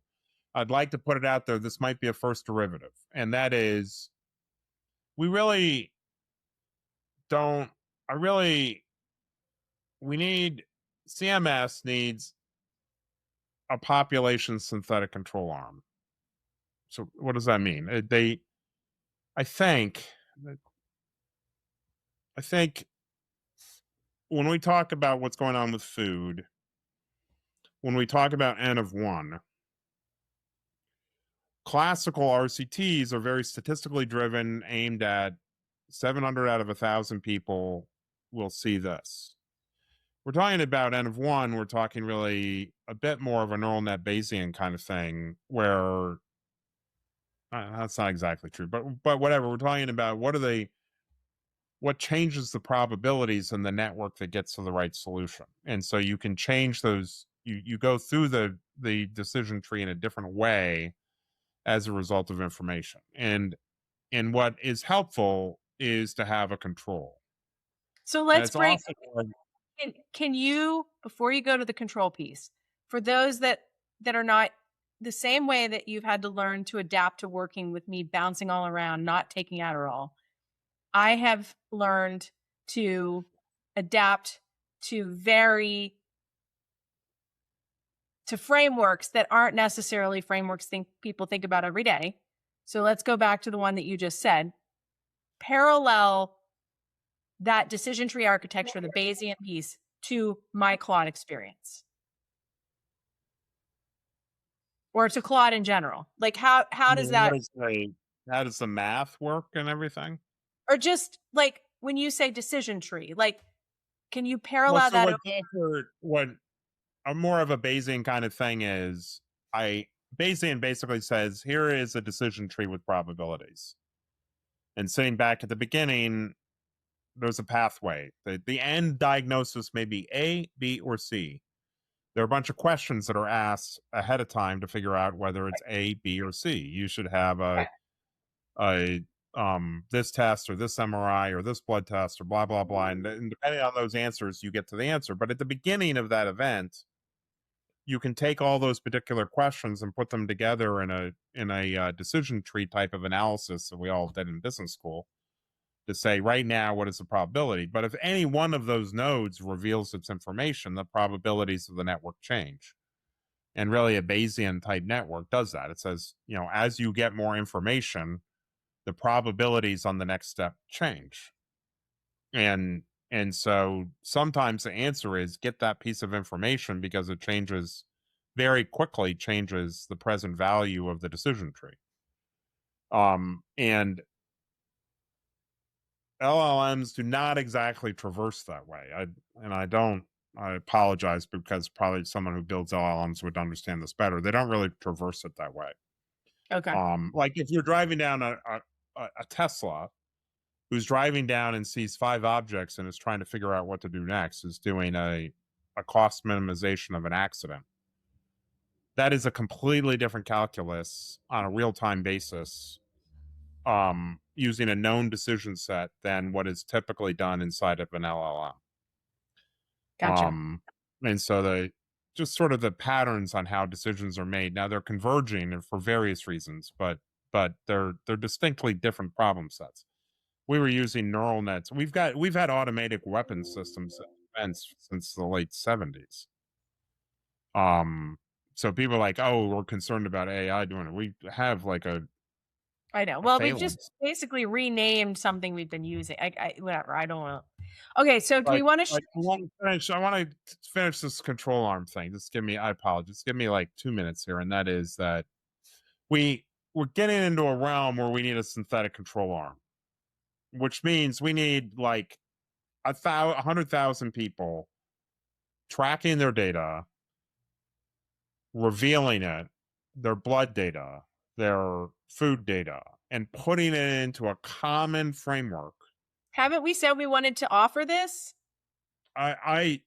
I'd like to put it out there. This might be a first derivative, and that is, we really don't. CMS needs a population synthetic control arm. So what does that mean? I think when we talk about what's going on with food, when we talk about N of 1, classical RCTs are very statistically driven, aimed at 700 out of 1,000 people will see this. We're talking about N of 1, we're talking really a bit more of a neural net Bayesian kind of thing, where that's not exactly true, but whatever. We're talking about what changes the probabilities in the network that gets to the right solution. And so you can change those, you go through the decision tree in a different way as a result of information. And what is helpful is to have a control. So let's bring. Can you, before you go to the control piece, for those that are not the same way that you've had to learn to adapt to working with me bouncing all around, not taking Adderall, I have learned to adapt to frameworks that aren't necessarily frameworks people think about every day. So let's go back to the one that you just said. Parallel that decision tree architecture, the Bayesian piece, to my Claude experience. Or to Claude in general. Like how does that how does the math work and everything? Or just like when you say decision tree, like, can you Well, parallel so that? what a more of a Bayesian kind of thing is, I Bayesian basically says here is a decision tree with probabilities, and sitting back at the beginning, there's a pathway. The end diagnosis may be A, B, or C. There are a bunch of questions that are asked ahead of time to figure out whether it's A, B, or C. You should have a this test or this MRI or this blood test or blah blah blah, and depending on those answers, you get to the answer. But at the beginning of that event, you can take all those particular questions and put them together in a decision tree type of analysis that we all did in business school to say right now what is the probability. But if any one of those nodes reveals its information, the probabilities of the network change. And really, a Bayesian type network does that. It says, as you get more information, the probabilities on the next step change. And so sometimes the answer is get that piece of information because it changes very quickly, changes the present value of the decision tree. And LLMs do not exactly traverse that way. I apologize because probably someone who builds LLMs would understand this better. They don't really traverse it that way. Okay. Like if you're driving down a Tesla, who's driving down and sees 5 objects and is trying to figure out what to do next, is doing a cost minimization of an accident. That is a completely different calculus on a real-time basis, using a known decision set than what is typically done inside of an LLM. Gotcha. And so just sort of the patterns on how decisions are made. Now they're converging for various reasons, but they're distinctly different problem sets. We were using neural nets. We've had automatic weapon systems in defense since the late 70s. So people are like, oh, we're concerned about AI doing it. We have like I know. Well, we've just basically renamed something we've been using. Whatever. I don't want to. Okay, so do we want to? I want to finish this control arm thing. I apologize. Just give me like 2 minutes here, and that is that we're getting into a realm where we need a synthetic control arm, which means we need like 100,000 people tracking their data, revealing it, their blood data, their food data, and putting it into a common framework. Haven't we said we wanted to offer this? So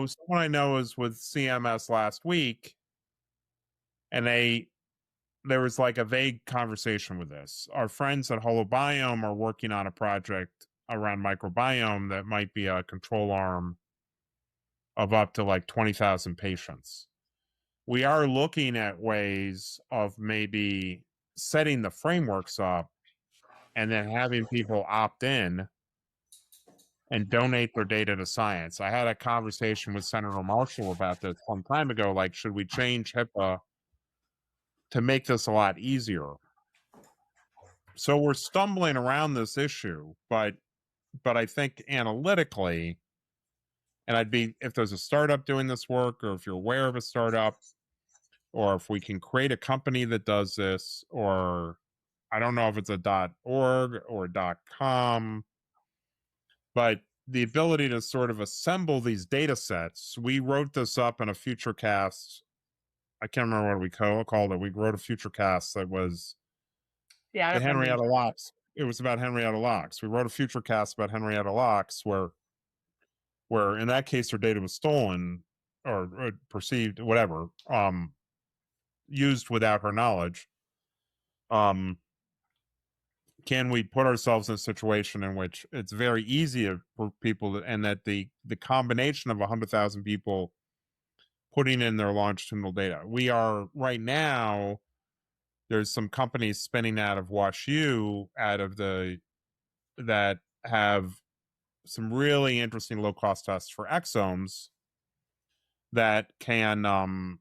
someone I know is with CMS last week, and there was like a vague conversation with this. Our friends at Holobiome are working on a project around microbiome that might be a control arm of up to like 20,000 patients. We are looking at ways of maybe setting the frameworks up and then having people opt in and donate their data to science. I had a conversation with Senator Marshall about this some time ago. Like, should we change HIPAA to make this a lot easier? So we're stumbling around this issue, but I think analytically, and if there's a startup doing this work, or if you're aware of a startup, or if we can create a company that does this, or I don't know if it's a .org or .com, but the ability to sort of assemble these data sets. We wrote this up in a FutureCast. I can't remember what we called it. We wrote a FutureCast that was the Henrietta Lacks. It was about Henrietta Lacks. We wrote a FutureCast about Henrietta Lacks where in that case her data was stolen or perceived, whatever, used without her knowledge. Can we put ourselves in a situation in which it's very easy for people and that the combination of 100,000 people putting in their longitudinal data? We are right now, there's some companies spinning out of WashU that have some really interesting low cost tests for exomes that can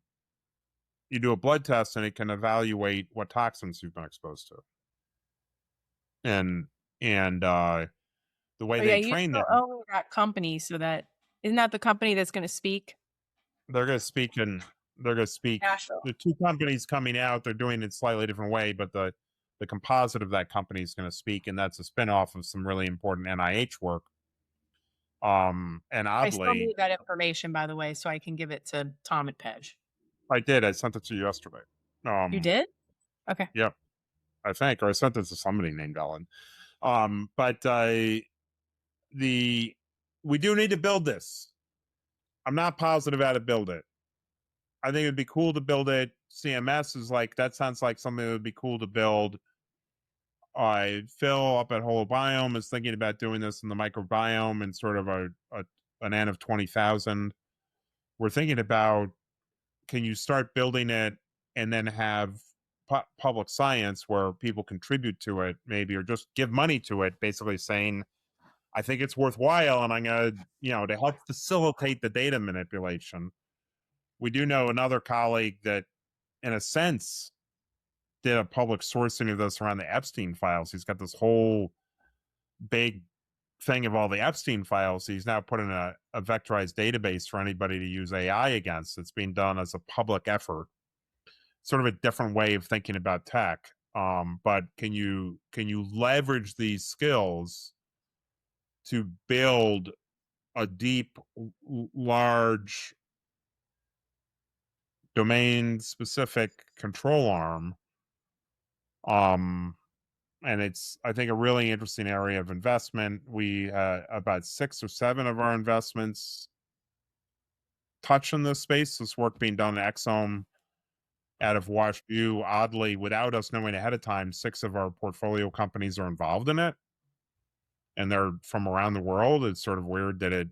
you do a blood test and it can evaluate what toxins you've been exposed to. And the way they train them. Oh, that company, so that isn't that the company that's going to speak? They're going to speak Nashville. The 2 companies coming out, they're doing it slightly different way, but the the composite of that company is going to speak, and that's a spinoff of some really important NIH work. And I still oddly, need that information, by the way, so I can give it to Tom and Pej. I did. I sent it to you yesterday. You did? Okay. Yep, I think, or I sent it to somebody named Ellen. But we do need to build this. I'm not positive how to build it. I think it'd be cool to build it. CMS is like, that sounds like something that would be cool to build. Phil up at Holobiome is thinking about doing this in the microbiome and sort of an N of 20,000. We're thinking about, can you start building it and then have public science where people contribute to it, maybe, or just give money to it, basically saying, I think it's worthwhile, and I'm going to, to help facilitate the data manipulation. We do know another colleague that, in a sense, did a public sourcing of this around the Epstein files. He's got this whole big thing of all the Epstein files. He's now put in a vectorized database for anybody to use AI against. It's being done as a public effort. Sort of a different way of thinking about tech. But can you leverage these skills to build a deep, large, domain-specific control arm? And it's, I think, a really interesting area of investment. We about 6 or 7 of our investments touch in this space. This work being done at Exome out of WashU. Oddly, without us knowing ahead of time, 6 of our portfolio companies are involved in it, and they're from around the world. It's sort of weird that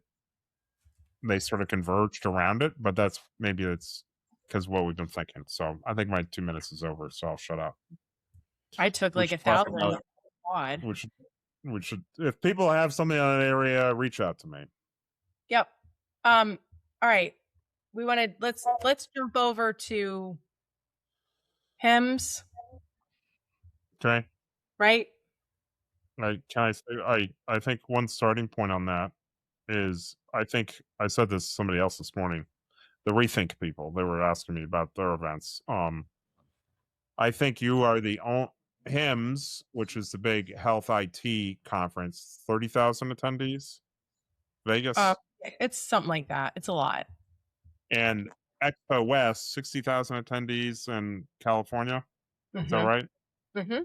they sort of converged around it, but maybe it's because what we've been thinking. So I think my 2 minutes is over, so I'll shut up. I took like 1,000 quad. We should, if people have something on an area, reach out to me. Yep. All right. We want to let's jump over to HIMSS. Okay. Right? I think one starting point on that is, I think I said this to somebody else this morning, the Rethink people, they were asking me about their events. I think you are the HIMSS, which is the big health IT conference, 30,000 attendees, Vegas. It's something like that. It's a lot. And Expo West, 60,000 attendees in California. Is that right? Mm-hmm.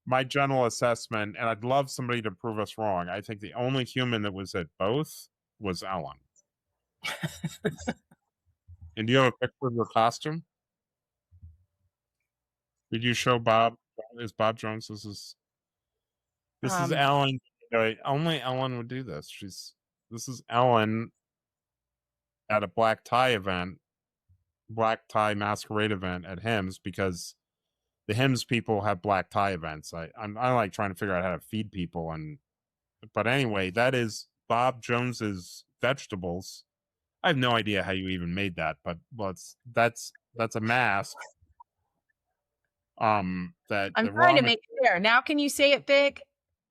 My general assessment, and I'd love somebody to prove us wrong, I think the only human that was at both was Ellen. And do you have a picture of your costume? Did you show Bob? Is Bob Jones? This is Ellen. Only Ellen would do this. This is Ellen at a black tie masquerade event at HIMSS, because the HIMSS people have black tie events. I like trying to figure out how to feed people, but anyway, that is Bob Jones's vegetables. I have no idea how you even made that, but that's a mask. That I'm trying to make it clear. Now can you say it big?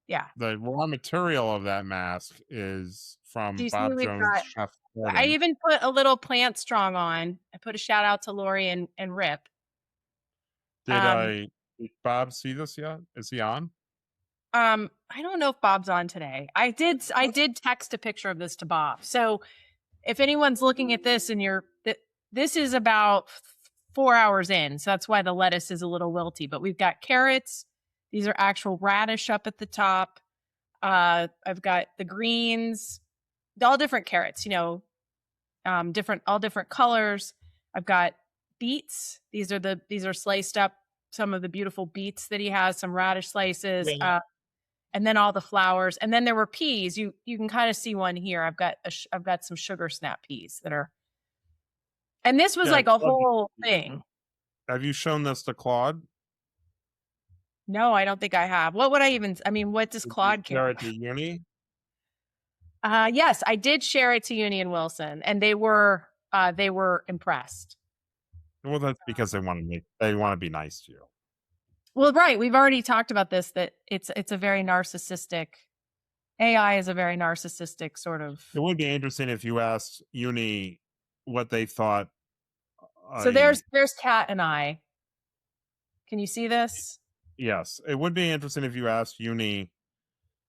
Yeah. The raw material of that mask is from Bob Jones Chef. I even put a little Plant Strong on. I put a shout out to Lori and Rip. Did Bob see this yet? Is he on? I don't know if Bob's on today. I did text a picture of this to Bob. So if anyone's looking at this and this is about 4 hours in, so that's why the lettuce is a little wilty, but we've got carrots. These are actual radish up at the top. I've got the greens, all different carrots, all different colors. I've got beets. These are sliced up, some of the beautiful beets that he has, some radish slices, and then all the flowers. And then there were peas. You can kind of see one here. I've got some sugar snap peas that are, and this was like a whole thing. Have you shown this to Claude? No, I don't think I have. What does Claude care? Share it to Uni? Yes, I did share it to Uni and Wilson, and they were impressed. Well, that's because they want to be nice to you. Well, right. We've already talked about this, that it's a very narcissistic, AI is a very narcissistic sort of. It would be interesting if you asked Uni what they thought. So there's Kat and I. Can you see this? Yes, it would be interesting if you asked Uni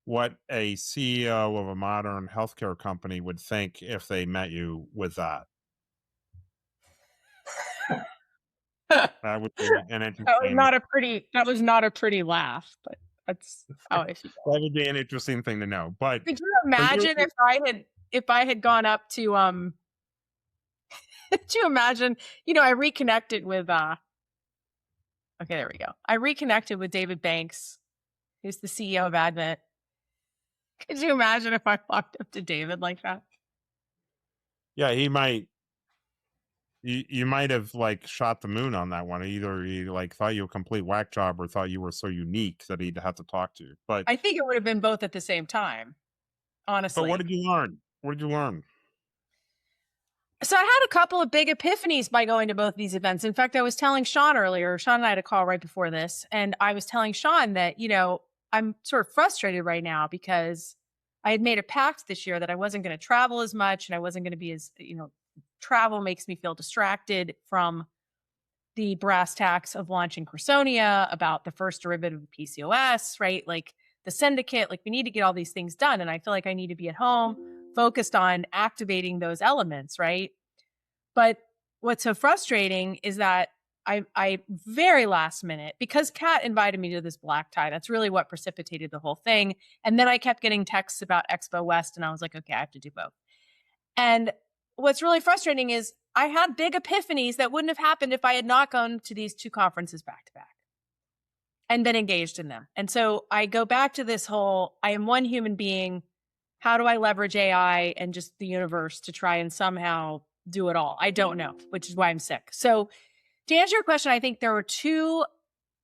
what a CEO of a modern healthcare company would think if they met you with that. That That would be an was interesting. not a pretty. That was not a pretty laugh, but that's how I feel. That would be an interesting thing to know. Could you But you're imagine if I had gone up to could you imagine, I reconnected with okay, there we go. I reconnected with David Banks, who's the CEO of Advent. Could you imagine if I walked up to David like that? yeah, he might. You might have like shot the moon on that one. Either he like thought you a complete whack job or thought you were so unique that he'd have to talk to you. I think it would have been both at the same time, But what honestly. did you learn? What did you learn? So I had a couple of big epiphanies by going to both these events. In fact, I was telling Sean earlier, Sean and I had a call right before this, and I was telling Sean that, I'm sort of frustrated right now because I had made a pact this year that I wasn't going to travel as much and I wasn't going to be as, travel makes me feel distracted from the brass tacks of launching Cressonia, about the first derivative of PCOS, right? Like the syndicate, like we need to get all these things done. And I feel like I need to be at home focused on activating those elements, right? But what's so frustrating is that I very last minute, because Kat invited me to this black tie, that's really what precipitated the whole thing. And then I kept getting texts about Expo West, and I was like, okay, I have to do both. And what's really frustrating is I had big epiphanies that wouldn't have happened if I had not gone to these two conferences back to back and been engaged in them. And so I go back to this whole, I am one human being. How do I leverage AI and just the universe to try and somehow do it all? I don't know, which is why I'm sick. So to answer your question, I think there were two,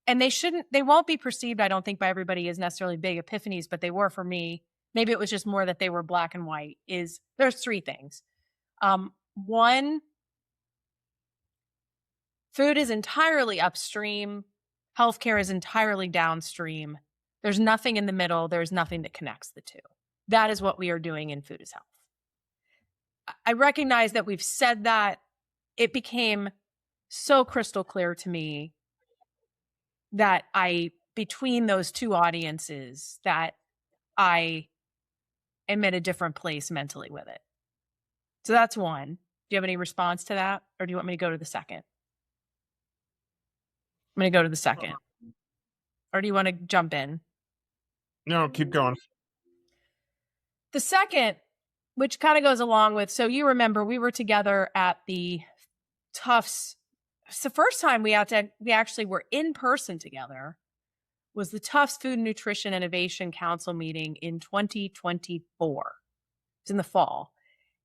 and they won't be perceived, I don't think, by everybody as necessarily big epiphanies, but they were for me. Maybe it was just more that they were black and white. There's three things. One, food is entirely upstream. Healthcare is entirely downstream. There's nothing in the middle. There's nothing that connects the two. That is what we are doing in Food is Health. I recognize that we've said that. It became so crystal clear to me that between those two audiences, that I am at a different place mentally with it. So that's one. Do you have any response to that? Or do you want me to go to the second? I'm going to go to the second. Or do you want to jump in? No, keep going. The second, which kind of goes along with, so you remember we were together at the Tufts. It's the first time we actually were in person together, was the Tufts Food and Nutrition Innovation Council meeting in 2024. It's in the fall.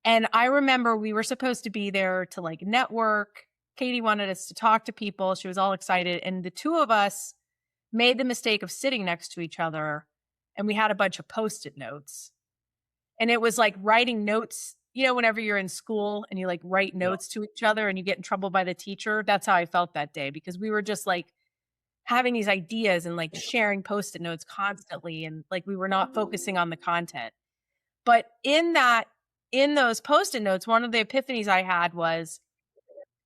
And I remember we were supposed to be there to like network. Katie wanted us to talk to people. She was all excited. And the two of us made the mistake of sitting next to each other, and we had a bunch of Post-it notes. And it was like writing notes, whenever you're in school and you like write notes to each other and you get in trouble by the teacher. That's how I felt that day, because we were just like having these ideas and like sharing Post-it notes constantly. And like we were not focusing on the content. But in those Post-it notes, one of the epiphanies I had was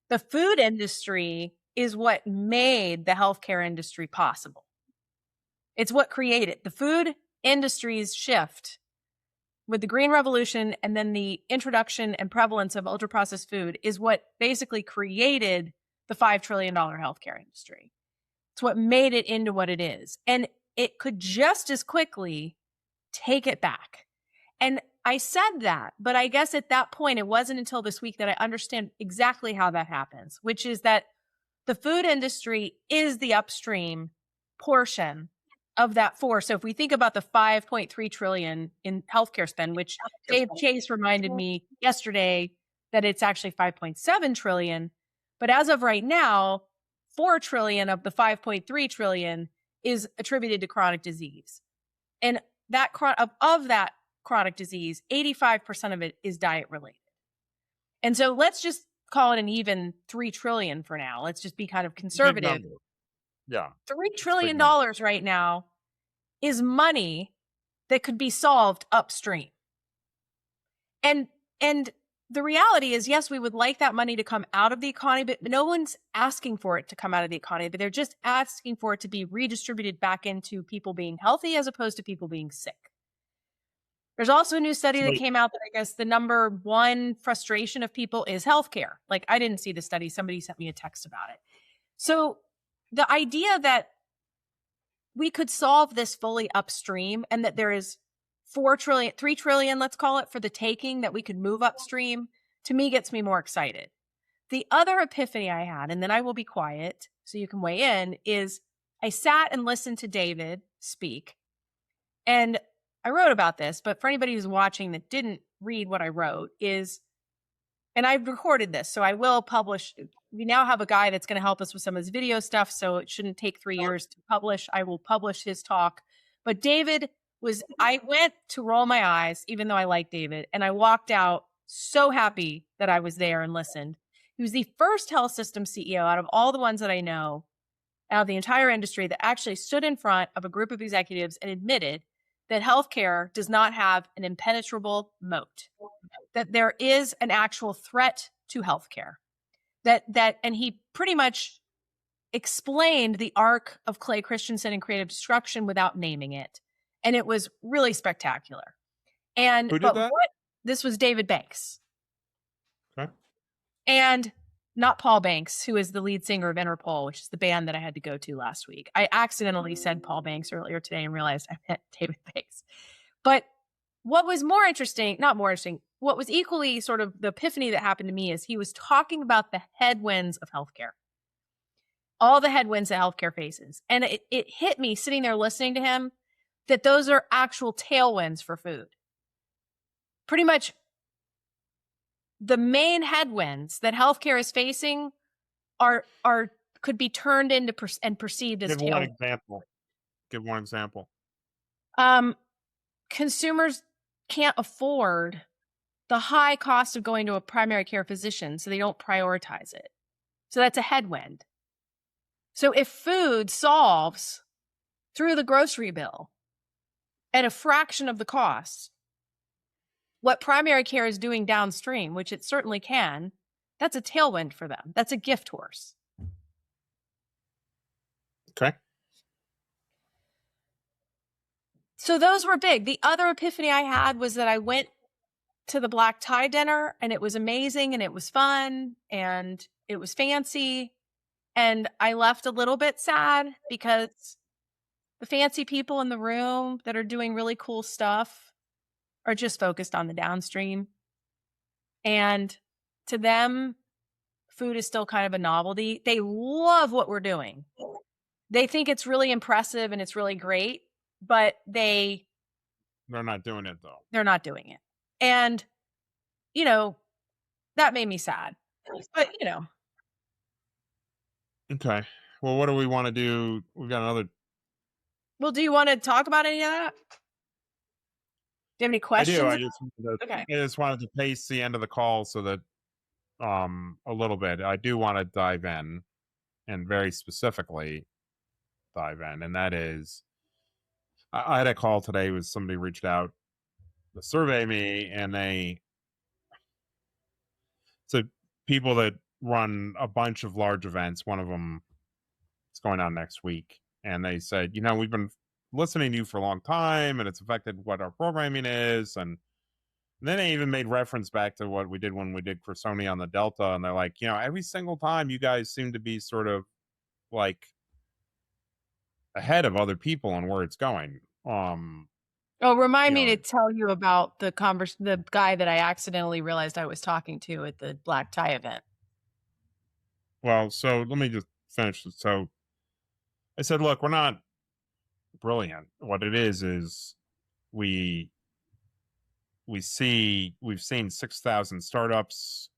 the food industry is what made the healthcare industry possible. It's what created the food industry's shift with the Green Revolution, and then the introduction and prevalence of ultra-processed food is what basically created the $5 trillion healthcare industry. It's what made it into what it is. And it could just as quickly take it back. And I said that, but I guess at that point, it wasn't until this week that I understand exactly how that happens, which is that the food industry is the upstream portion of that force. So if we think about the 5.3 trillion in healthcare spend, which Dave Chase reminded me yesterday that it's actually 5.7 trillion. But as of right now, 4 trillion of the 5.3 trillion is attributed to chronic disease. And that of that chronic disease, 85% of it is diet related. And so let's just call it an even 3 trillion for now. Let's just be kind of conservative. Yeah. $3 trillion right now is money that could be solved upstream. And the reality is, yes, we would like that money to come out of the economy, but no one's asking for it to come out of the economy. But they're just asking for it to be redistributed back into people being healthy as opposed to people being sick. There's also a new study that came out that I guess the number one frustration of people is healthcare. Like, I didn't see the study. Somebody sent me a text about it. So the idea that we could solve this fully upstream and that there is 3 trillion, let's call it, for the taking that we could move upstream, to me gets me more excited. The other epiphany I had, and then I will be quiet so you can weigh in, is I sat and listened to David speak. And I wrote about this, but for anybody who's watching that didn't read what I wrote is, and I've recorded this, so I will publish. We now have a guy that's going to help us with some of his video stuff, so it shouldn't take 3 years to publish. I will publish his talk. But David I went to roll my eyes, even though I like David, and I walked out so happy that I was there and listened. He was the first health system CEO out of all the ones that I know, out of the entire industry, that actually stood in front of a group of executives and admitted that healthcare does not have an impenetrable moat, that there is an actual threat to healthcare. And he pretty much explained the arc of Clay Christensen and creative destruction without naming it. And it was really spectacular. And who did that? This was David Banks. Okay. And not Paul Banks, who is the lead singer of Interpol, which is the band that I had to go to last week. I accidentally said Paul Banks earlier today and realized I meant David Banks. But what was what was equally sort of the epiphany that happened to me is he was talking about the headwinds of healthcare, all the headwinds that healthcare faces. And it hit me sitting there listening to him that those are actual tailwinds for food. Pretty much the main headwinds that healthcare is facing could be turned into and perceived as tailwinds. Give one example. Consumers can't afford the high cost of going to a primary care physician, so they don't prioritize it. So that's a headwind. So if food solves through the grocery bill at a fraction of the cost what primary care is doing downstream, which it certainly can, that's a tailwind for them. That's a gift horse. Okay. So those were big. The other epiphany I had was that I went to the black tie dinner and it was amazing and it was fun and it was fancy. And I left a little bit sad because the fancy people in the room that are doing really cool stuff are just focused on the downstream. And to them, food is still kind of a novelty. They love what we're doing. They think it's really impressive and it's really great, but they're not doing it though. They're not doing it. And, that made me sad. But, Okay. Well, what do we want to do? We've got another. Well, do you want to talk about any of that? Do you have any questions? I do. I just wanted to pace the end of the call so that a little bit. I do want to dive in and very specifically dive in. And that is, I had a call today with somebody reached out to survey me, and so people that run a bunch of large events, one of them is going on next week. And they said, we've been listening to you for a long time and it's affected what our programming is. And then they even made reference back to what we did when we did Cressoni on the Delta. And they're like, every single time you guys seem to be sort of like ahead of other people on where it's going. Remind me to tell you about the guy that I accidentally realized I was talking to at the black tie event. Well, so let me just finish this. So I said, look, we're not brilliant. What it is we've seen 6,000 startups.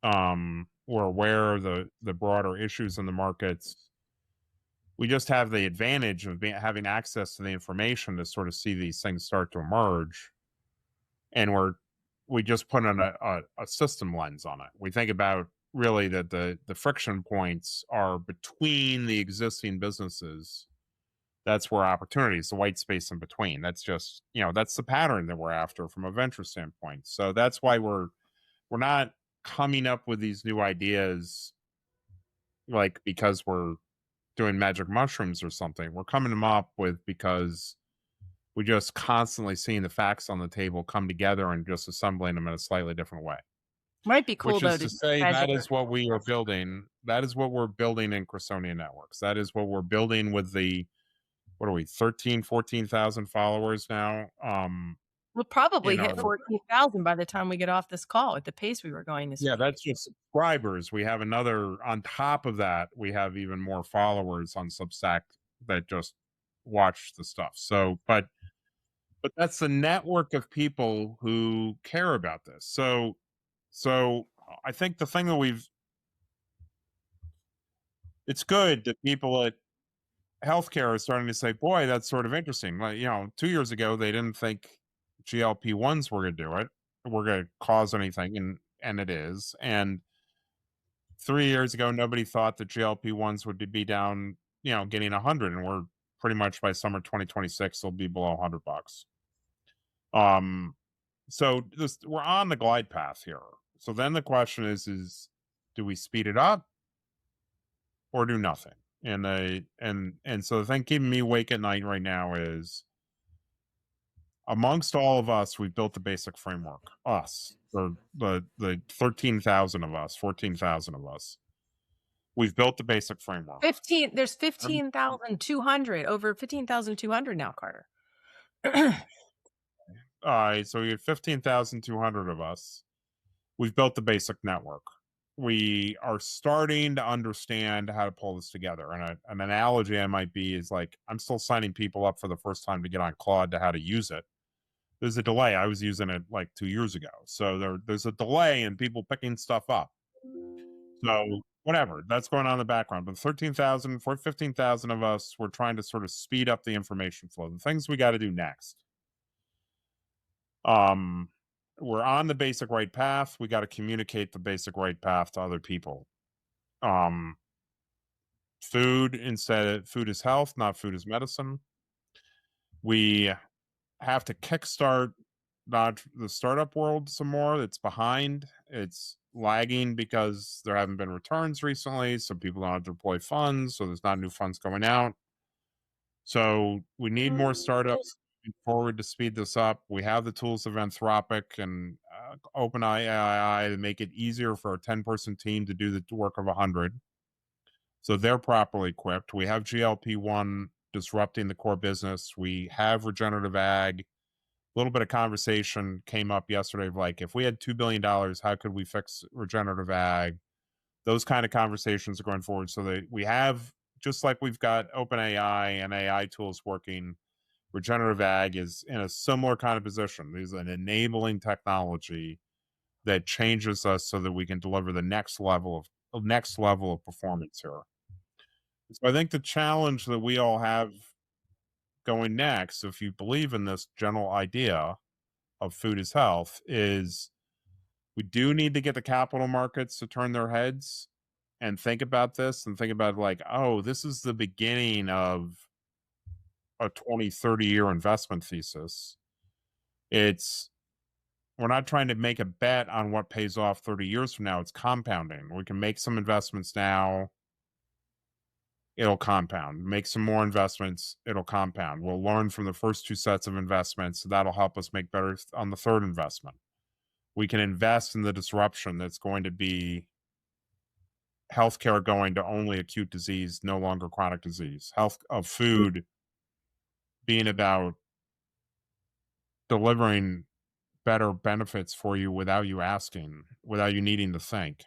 We're aware of the broader issues in the markets. We just have the advantage of having access to the information to sort of see these things start to emerge. And we just put in a system lens on it. We think about really that the friction points are between the existing businesses. That's where opportunities, the white space in between. That's just, that's the pattern that we're after from a venture standpoint. So that's why we're we're not coming up with these new ideas like because we're doing magic mushrooms or something. We're coming them up with because we just constantly seeing the facts on the table come together and just assembling them in a slightly different way. Might be cool Which though is to to say that measure. is what we are building. That is what we're building in Cressonian Networks. That is what we're building with the, what are we, 13, 14,000 followers now? We'll probably in hit our 14,000 by the time we get off this call at the pace we were going this Yeah, week. that's just subscribers. We have another, on top of that, we have even more followers on Substack that just watch the stuff. So, but that's the network of people who care about this. So I think the thing that it's good that people at healthcare are starting to say, boy, that's sort of interesting. Like, 2 years ago, they didn't think GLP-1s were going to do it. We're going to cause anything. And it is. And 3 years ago, nobody thought that GLP-1s would be down, getting 100. And we're pretty much by summer 2026, they'll be below $100. So we're on the glide path here. So then the question is do we speed it up or do nothing? And so the thing keeping me awake at night right now is, amongst all of us, we've built the basic framework. Us, the 13,000 of us, 14,000 of us, we've built the basic framework. There's 15,200, over 15,200 now, Carter. So we have 15,200 of us. We've built the basic network. We are starting to understand how to pull this together. And an analogy I might be is like, I'm still signing people up for the first time to get on Claude to how to use it. There's a delay. I was using it like 2 years ago. So there's a delay in people picking stuff up. So whatever, that's going on in the background. But 13,000, 15,000 of us, we're trying to sort of speed up the information flow. The things we got to do next. We're on the basic right path. We got to communicate the basic right path to other people. Food is health, not food is medicine. We have to kickstart not the startup world some more. It's behind. It's lagging because there haven't been returns recently. So people don't have to deploy funds. So there's not new funds going out. So we need more startups forward to speed this up. We have the tools of Anthropic and OpenAI to make it easier for a 10-person team to do the work of 100. So they're properly equipped. We have GLP-1 disrupting the core business. We have regenerative ag. A little bit of conversation came up yesterday of like, if we had $2 billion, how could we fix regenerative ag? Those kind of conversations are going forward. So that we have, just like we've got OpenAI and AI tools working, regenerative ag is in a similar kind of position. There's an enabling technology that changes us so that we can deliver the next level of performance here. So I think the challenge that we all have going next, if you believe in this general idea of food is health, is we do need to get the capital markets to turn their heads and think about this and think about like, oh, this is the beginning of a 20, 30-year investment thesis. We're not trying to make a bet on what pays off 30 years from now. It's compounding. We can make some investments now. It'll compound. Make some more investments. It'll compound. We'll learn from the first 2 sets of investments. So that'll help us make better on the third investment. We can invest in the disruption that's going to be healthcare going to only acute disease, no longer chronic disease. Health of food being about delivering better benefits for you without you asking, without you needing to think.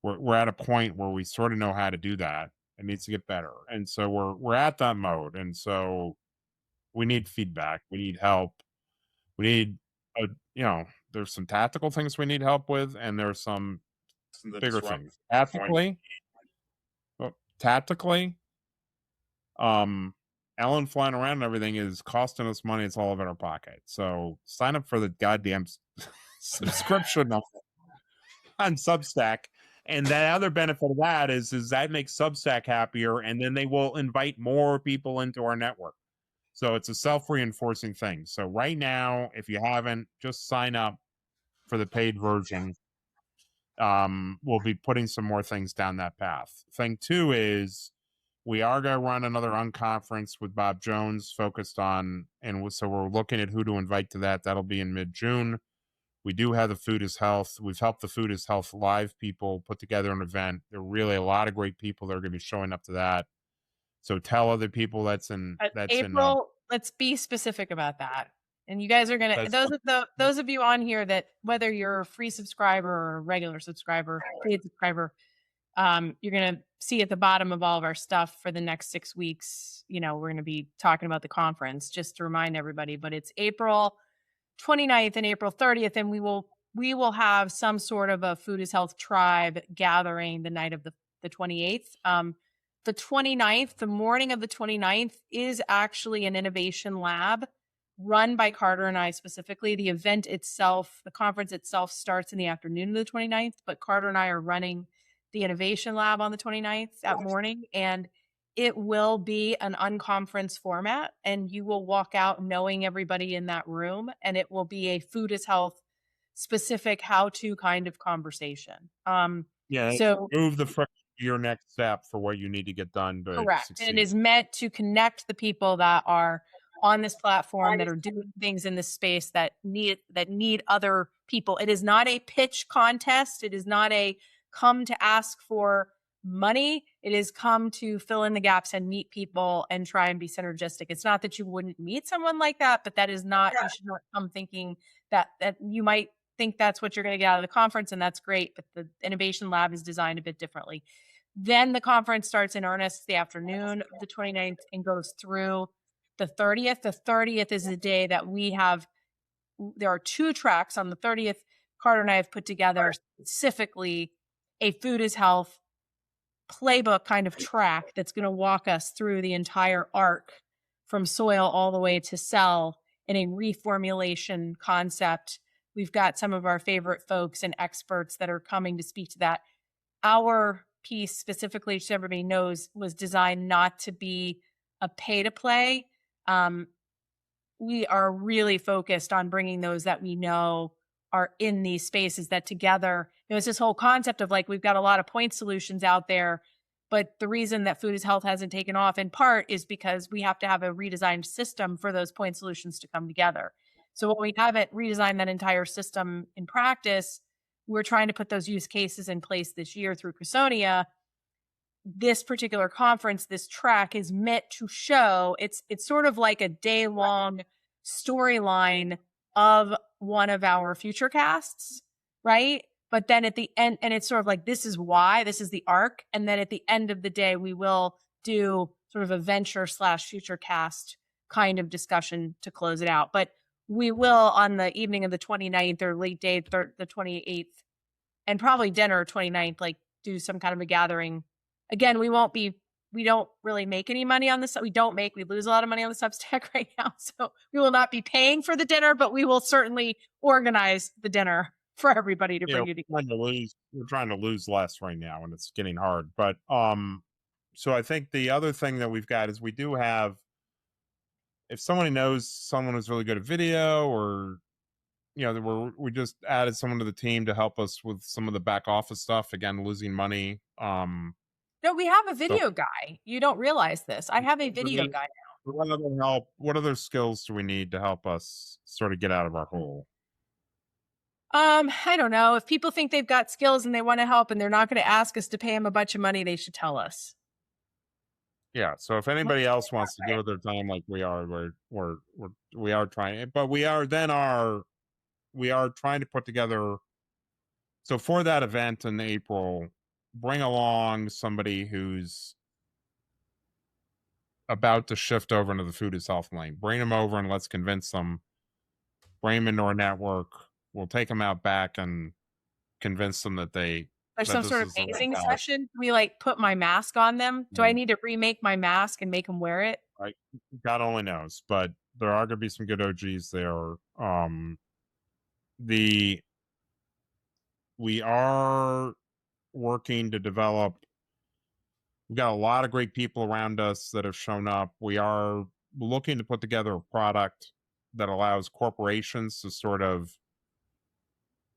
We're at a point where we sort of know how to do that. It needs to get better. And so we're at that mode. And so we need feedback. We need help. We need, there's some tactical things we need help with, and there's some bigger things. Tactically, Ellen flying around and everything is costing us money. It's all of in our pocket. So sign up for the goddamn subscription on Substack. And the other benefit of that is that makes Substack happier, and then they will invite more people into our network. So it's a self-reinforcing thing. So right now, if you haven't, just sign up. for the paid version. We'll be putting some more things down that path. Thing two is we are going to run another unconference with Bob Jones focused on, and so we're looking at who to invite to that. That'll be in mid-June. We do have the Food is Health. We've helped the Food is Health Live people put together an event. There are really a lot of great people that are going to be showing up to that. So tell other people that's in April. Let's be specific about that. And you guys are gonna those of you on here that whether you're a free subscriber or a regular subscriber, paid subscriber, you're gonna see at the bottom of all of our stuff for the next 6 weeks. You know, we're gonna be talking about the conference just to remind everybody. But it's April 29th and April 30th, and we will have some sort of a Food is Health tribe gathering the night of the 28th. The 29th, the morning of the 29th, is actually an innovation lab run by Carter and I specifically. The event itself, the conference itself, starts in the afternoon of the 29th, but Carter and I are running the innovation lab on the 29th that morning, and it will be an unconference format, and you will walk out knowing everybody in that room, and it will be a Food is Health specific how-to kind of conversation. So move the friction to your next step for what you need to get done to correct. succeed. And it is meant to connect the people that are on this platform that are doing things in this space that need other people. It is not a pitch contest. It is not a come to ask for money. It is come to fill in the gaps and meet people and try and be synergistic. It's not that you wouldn't meet someone like that, but that is not, you should not come thinking that you might think that's what you're going to get out of the conference, and that's great, but the innovation lab is designed a bit differently. Then the conference starts in earnest the afternoon of the 29th and goes through the 30th. The 30th is the day that there are 2 tracks on the 30th. Carter and I have put together specifically a Food is Health playbook kind of track that's going to walk us through the entire arc from soil all the way to cell in a reformulation concept. We've got some of our favorite folks and experts that are coming to speak to that. Our piece specifically, so everybody knows, was designed not to be a pay to play. We are really focused on bringing those that we know are in these spaces that together, it's this whole concept of like, we've got a lot of point solutions out there, but the reason that Food is Health hasn't taken off in part is because we have to have a redesigned system for those point solutions to come together. So when we haven't redesigned that entire system in practice, we're trying to put those use cases in place this year through Crusonia. This particular conference, this track is meant to show it's sort of like a day-long storyline of one of our future casts, right? But then at the end, and it's sort of like, this is why, this is the arc. And then at the end of the day, we will do sort of a venture/future cast kind of discussion to close it out. But we will, on the evening of the 29th or late day, the 28th, and probably dinner 29th, like do some kind of a gathering. Again, we don't really make any money on this. We lose a lot of money on the Substack right now. So we will not be paying for the dinner, but we will certainly organize the dinner for everybody to bring you together. We're trying to lose less right now, and it's getting hard. But so I think the other thing that we've got is we do have, if somebody knows someone who's really good at video, or we just added someone to the team to help us with some of the back office stuff. Again, losing money. No, we have a video guy. You don't realize this. I have a video guy now. What other skills do we need to help us sort of get out of our hole? I don't know. If people think they've got skills and they want to help and they're not going to ask us to pay them a bunch of money, they should tell us. Yeah. So if anybody else wants to give their time like we are, we are trying, but we are trying to put together. So for that event in April, bring along somebody who's about to shift over into the Food is Health lane. Bring them over and let's convince them. Bring them into our network. We'll take them out back and convince them that there's some sort of hazing session. We like put my mask on them. Do I need to remake my mask and make them wear it? God only knows, but there are going to be some good OGs there. We are working to develop. We've got a lot of great people around us that have shown up. We are looking to put together a product that allows corporations to sort of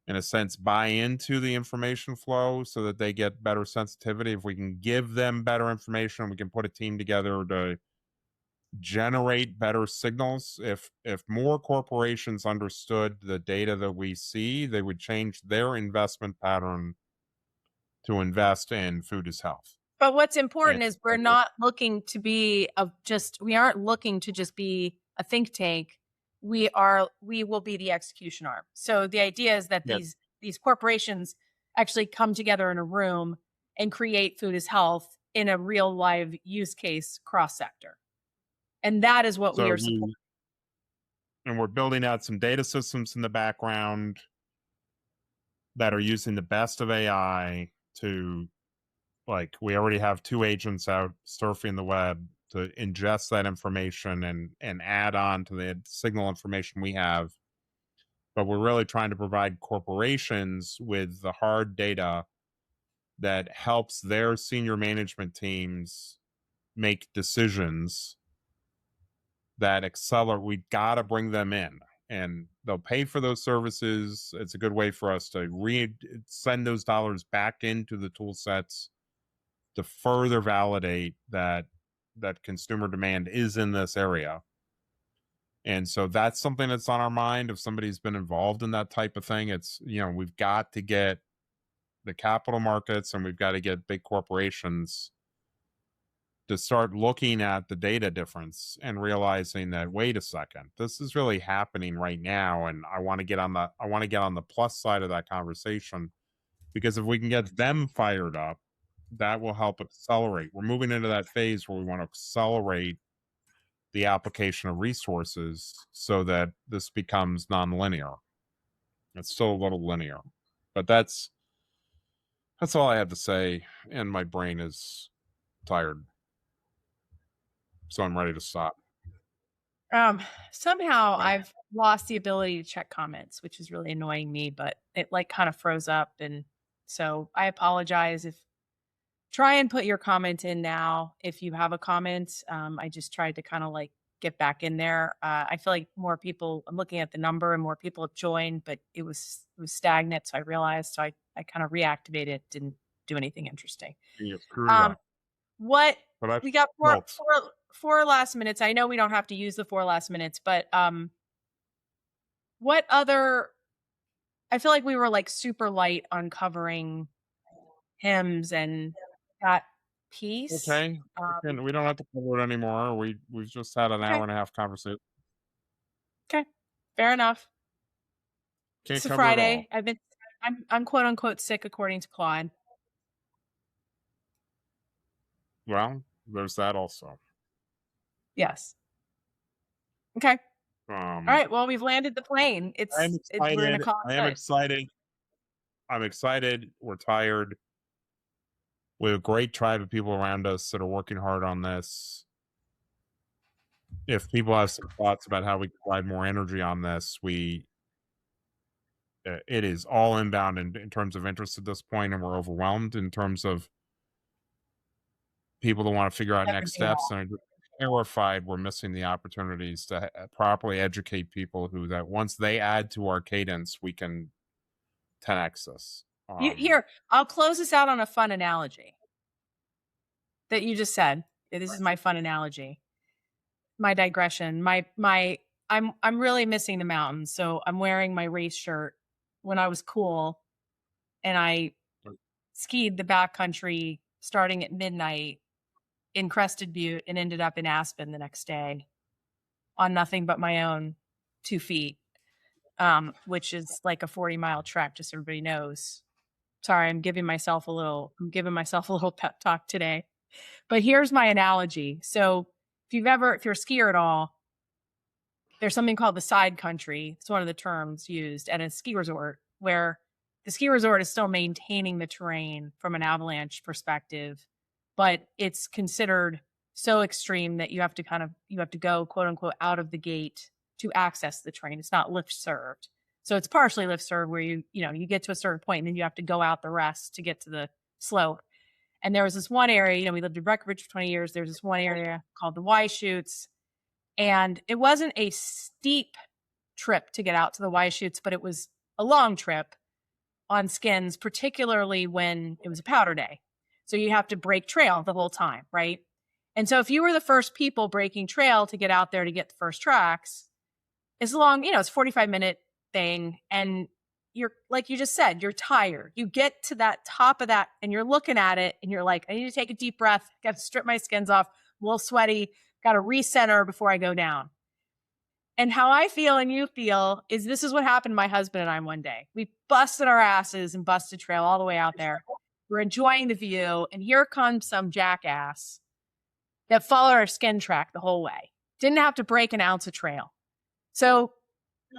in a sense, buy into the information flow so that they get better sensitivity. If we can give them better information, we can put a team together to generate better signals. If more corporations understood the data that we see, they would change their investment pattern to invest in food as health. But what's important And is we're not looking to be we aren't looking to just be a think tank. We will be the execution arm. So the idea is that Yeah. these corporations actually come together in a room and create food as health in a real live use case cross sector. And that is what we are supporting. And we're building out some data systems in the background that are using the best of AI to, like, we already have 2 agents out surfing the web to ingest that information and add on to the signal information we have. But we're really trying to provide corporations with the hard data that helps their senior management teams make decisions that accelerate. We got to bring them in, and they'll pay for those services. It's a good way for us to send those dollars back into the tool sets to further validate that consumer demand is in this area. And so that's something that's on our mind. If somebody's been involved in that type of thing, it's, we've got to get the capital markets and we've got to get big corporations to start looking at the data difference and realizing that, wait a second, this is really happening right now. And I want to get on the plus side of that conversation, because if we can get them fired up, that will help accelerate. We're moving into that phase where we want to accelerate the application of resources so that this becomes nonlinear. It's still a little linear, but that's all I have to say. And my brain is tired, so I'm ready to stop. Somehow I've lost the ability to check comments, which is really annoying me, but it kind of froze up. And so I apologize. Try and put your comment in now if you have a comment. I just tried to kind of get back in there. I feel like more people, I'm looking at the number and more people have joined, but it was stagnant. So I realized, so I kind of reactivated, didn't do anything interesting. What we got four last minutes. I know we don't have to use the 4 last minutes, but what other, I feel like we were super light on covering hymns and that piece. Okay. We don't have to cover it anymore. We've just had an hour and a half conversation. Okay. Fair enough. It's a Friday. I'm quote unquote sick according to Claude. Well, there's that also. Yes. Okay. All right. Well, we've landed the plane. I'm excited. I'm excited. We're tired. We have a great tribe of people around us that are working hard on this. If people have some thoughts about how we can provide more energy on this, it is all inbound in terms of interest at this point, and we're overwhelmed in terms of people that want to figure out next steps. And I'm terrified we're missing the opportunities to properly educate people that once they add to our cadence, we can 10x this. Here, I'll close this out on a fun analogy that you just said. This is my fun analogy. My digression. I'm really missing the mountains. So I'm wearing my race shirt when I was cool, and I skied the backcountry starting at midnight in Crested Butte and ended up in Aspen the next day on nothing but my own 2 feet, which is like a 40-mile trek, just so everybody knows. Sorry, I'm giving myself a little pep talk today. But here's my analogy. So if you're a skier at all, there's something called the side country. It's one of the terms used at a ski resort, where the ski resort is still maintaining the terrain from an avalanche perspective, but it's considered so extreme that you have to go, quote unquote, out of the gate to access the terrain. It's not lift served. So it's partially lift served, where you get to a certain point and then you have to go out the rest to get to the slope. And there was this one area, we lived in Breckenridge for 20 years. There's this one area called the Y-Chutes. And it wasn't a steep trip to get out to the Y-Chutes, but it was a long trip. on skins, particularly when it was a powder day. So you have to break trail the whole time, right? And so if you were the first people breaking trail to get out there to get the first tracks, it's long, it's a 45-minute thing. And you're, like you just said, you're tired. You get to that top of that and you're looking at it and you're like, I need to take a deep breath. Got to strip my skins off. I'm a little sweaty. Got to recenter before I go down. And how I feel and you feel is this is what happened to my husband and I one day. We busted our asses and busted trail all the way out there. We're enjoying the view. And here comes some jackass that followed our skin track the whole way. Didn't have to break an ounce of trail. So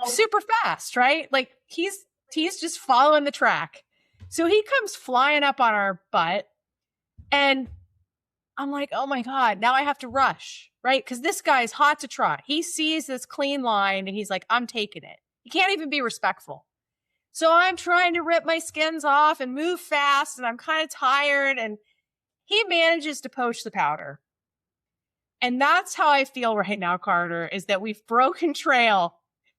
super fast, right? Like he's just following the track. So he comes flying up on our butt and I'm like, oh my God, now I have to rush, right? Because this guy's hot to trot. He sees this clean line and he's like, I'm taking it. He can't even be respectful. So I'm trying to rip my skins off and move fast and I'm kind of tired and he manages to poach the powder. And that's how I feel right now, Carter, is that we've broken trail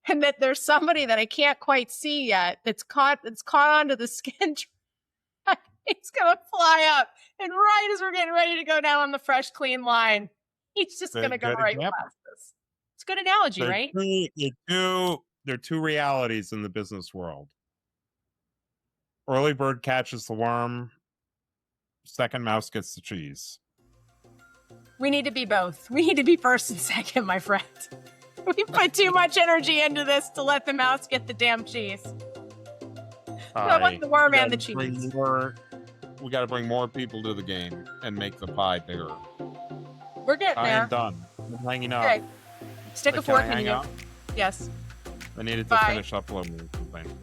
and that there's somebody that I can't quite see yet that's caught onto the skin track. It's going to fly up. And right as we're getting ready to go down on the fresh, clean line, he's just going to go right past us. It's a good analogy, right? There are two realities in the business world. Early bird catches the worm. Second mouse gets the cheese. We need to be both. We need to be first and second, my friend. We put too much energy into this to let the mouse get the damn cheese. I want the worm and the cheese. We got to bring more people to the game and make the pie bigger. We're getting there. I am done. I'm hanging up. Okay. Stick a fork in you. Yes. I needed to finish uploading something.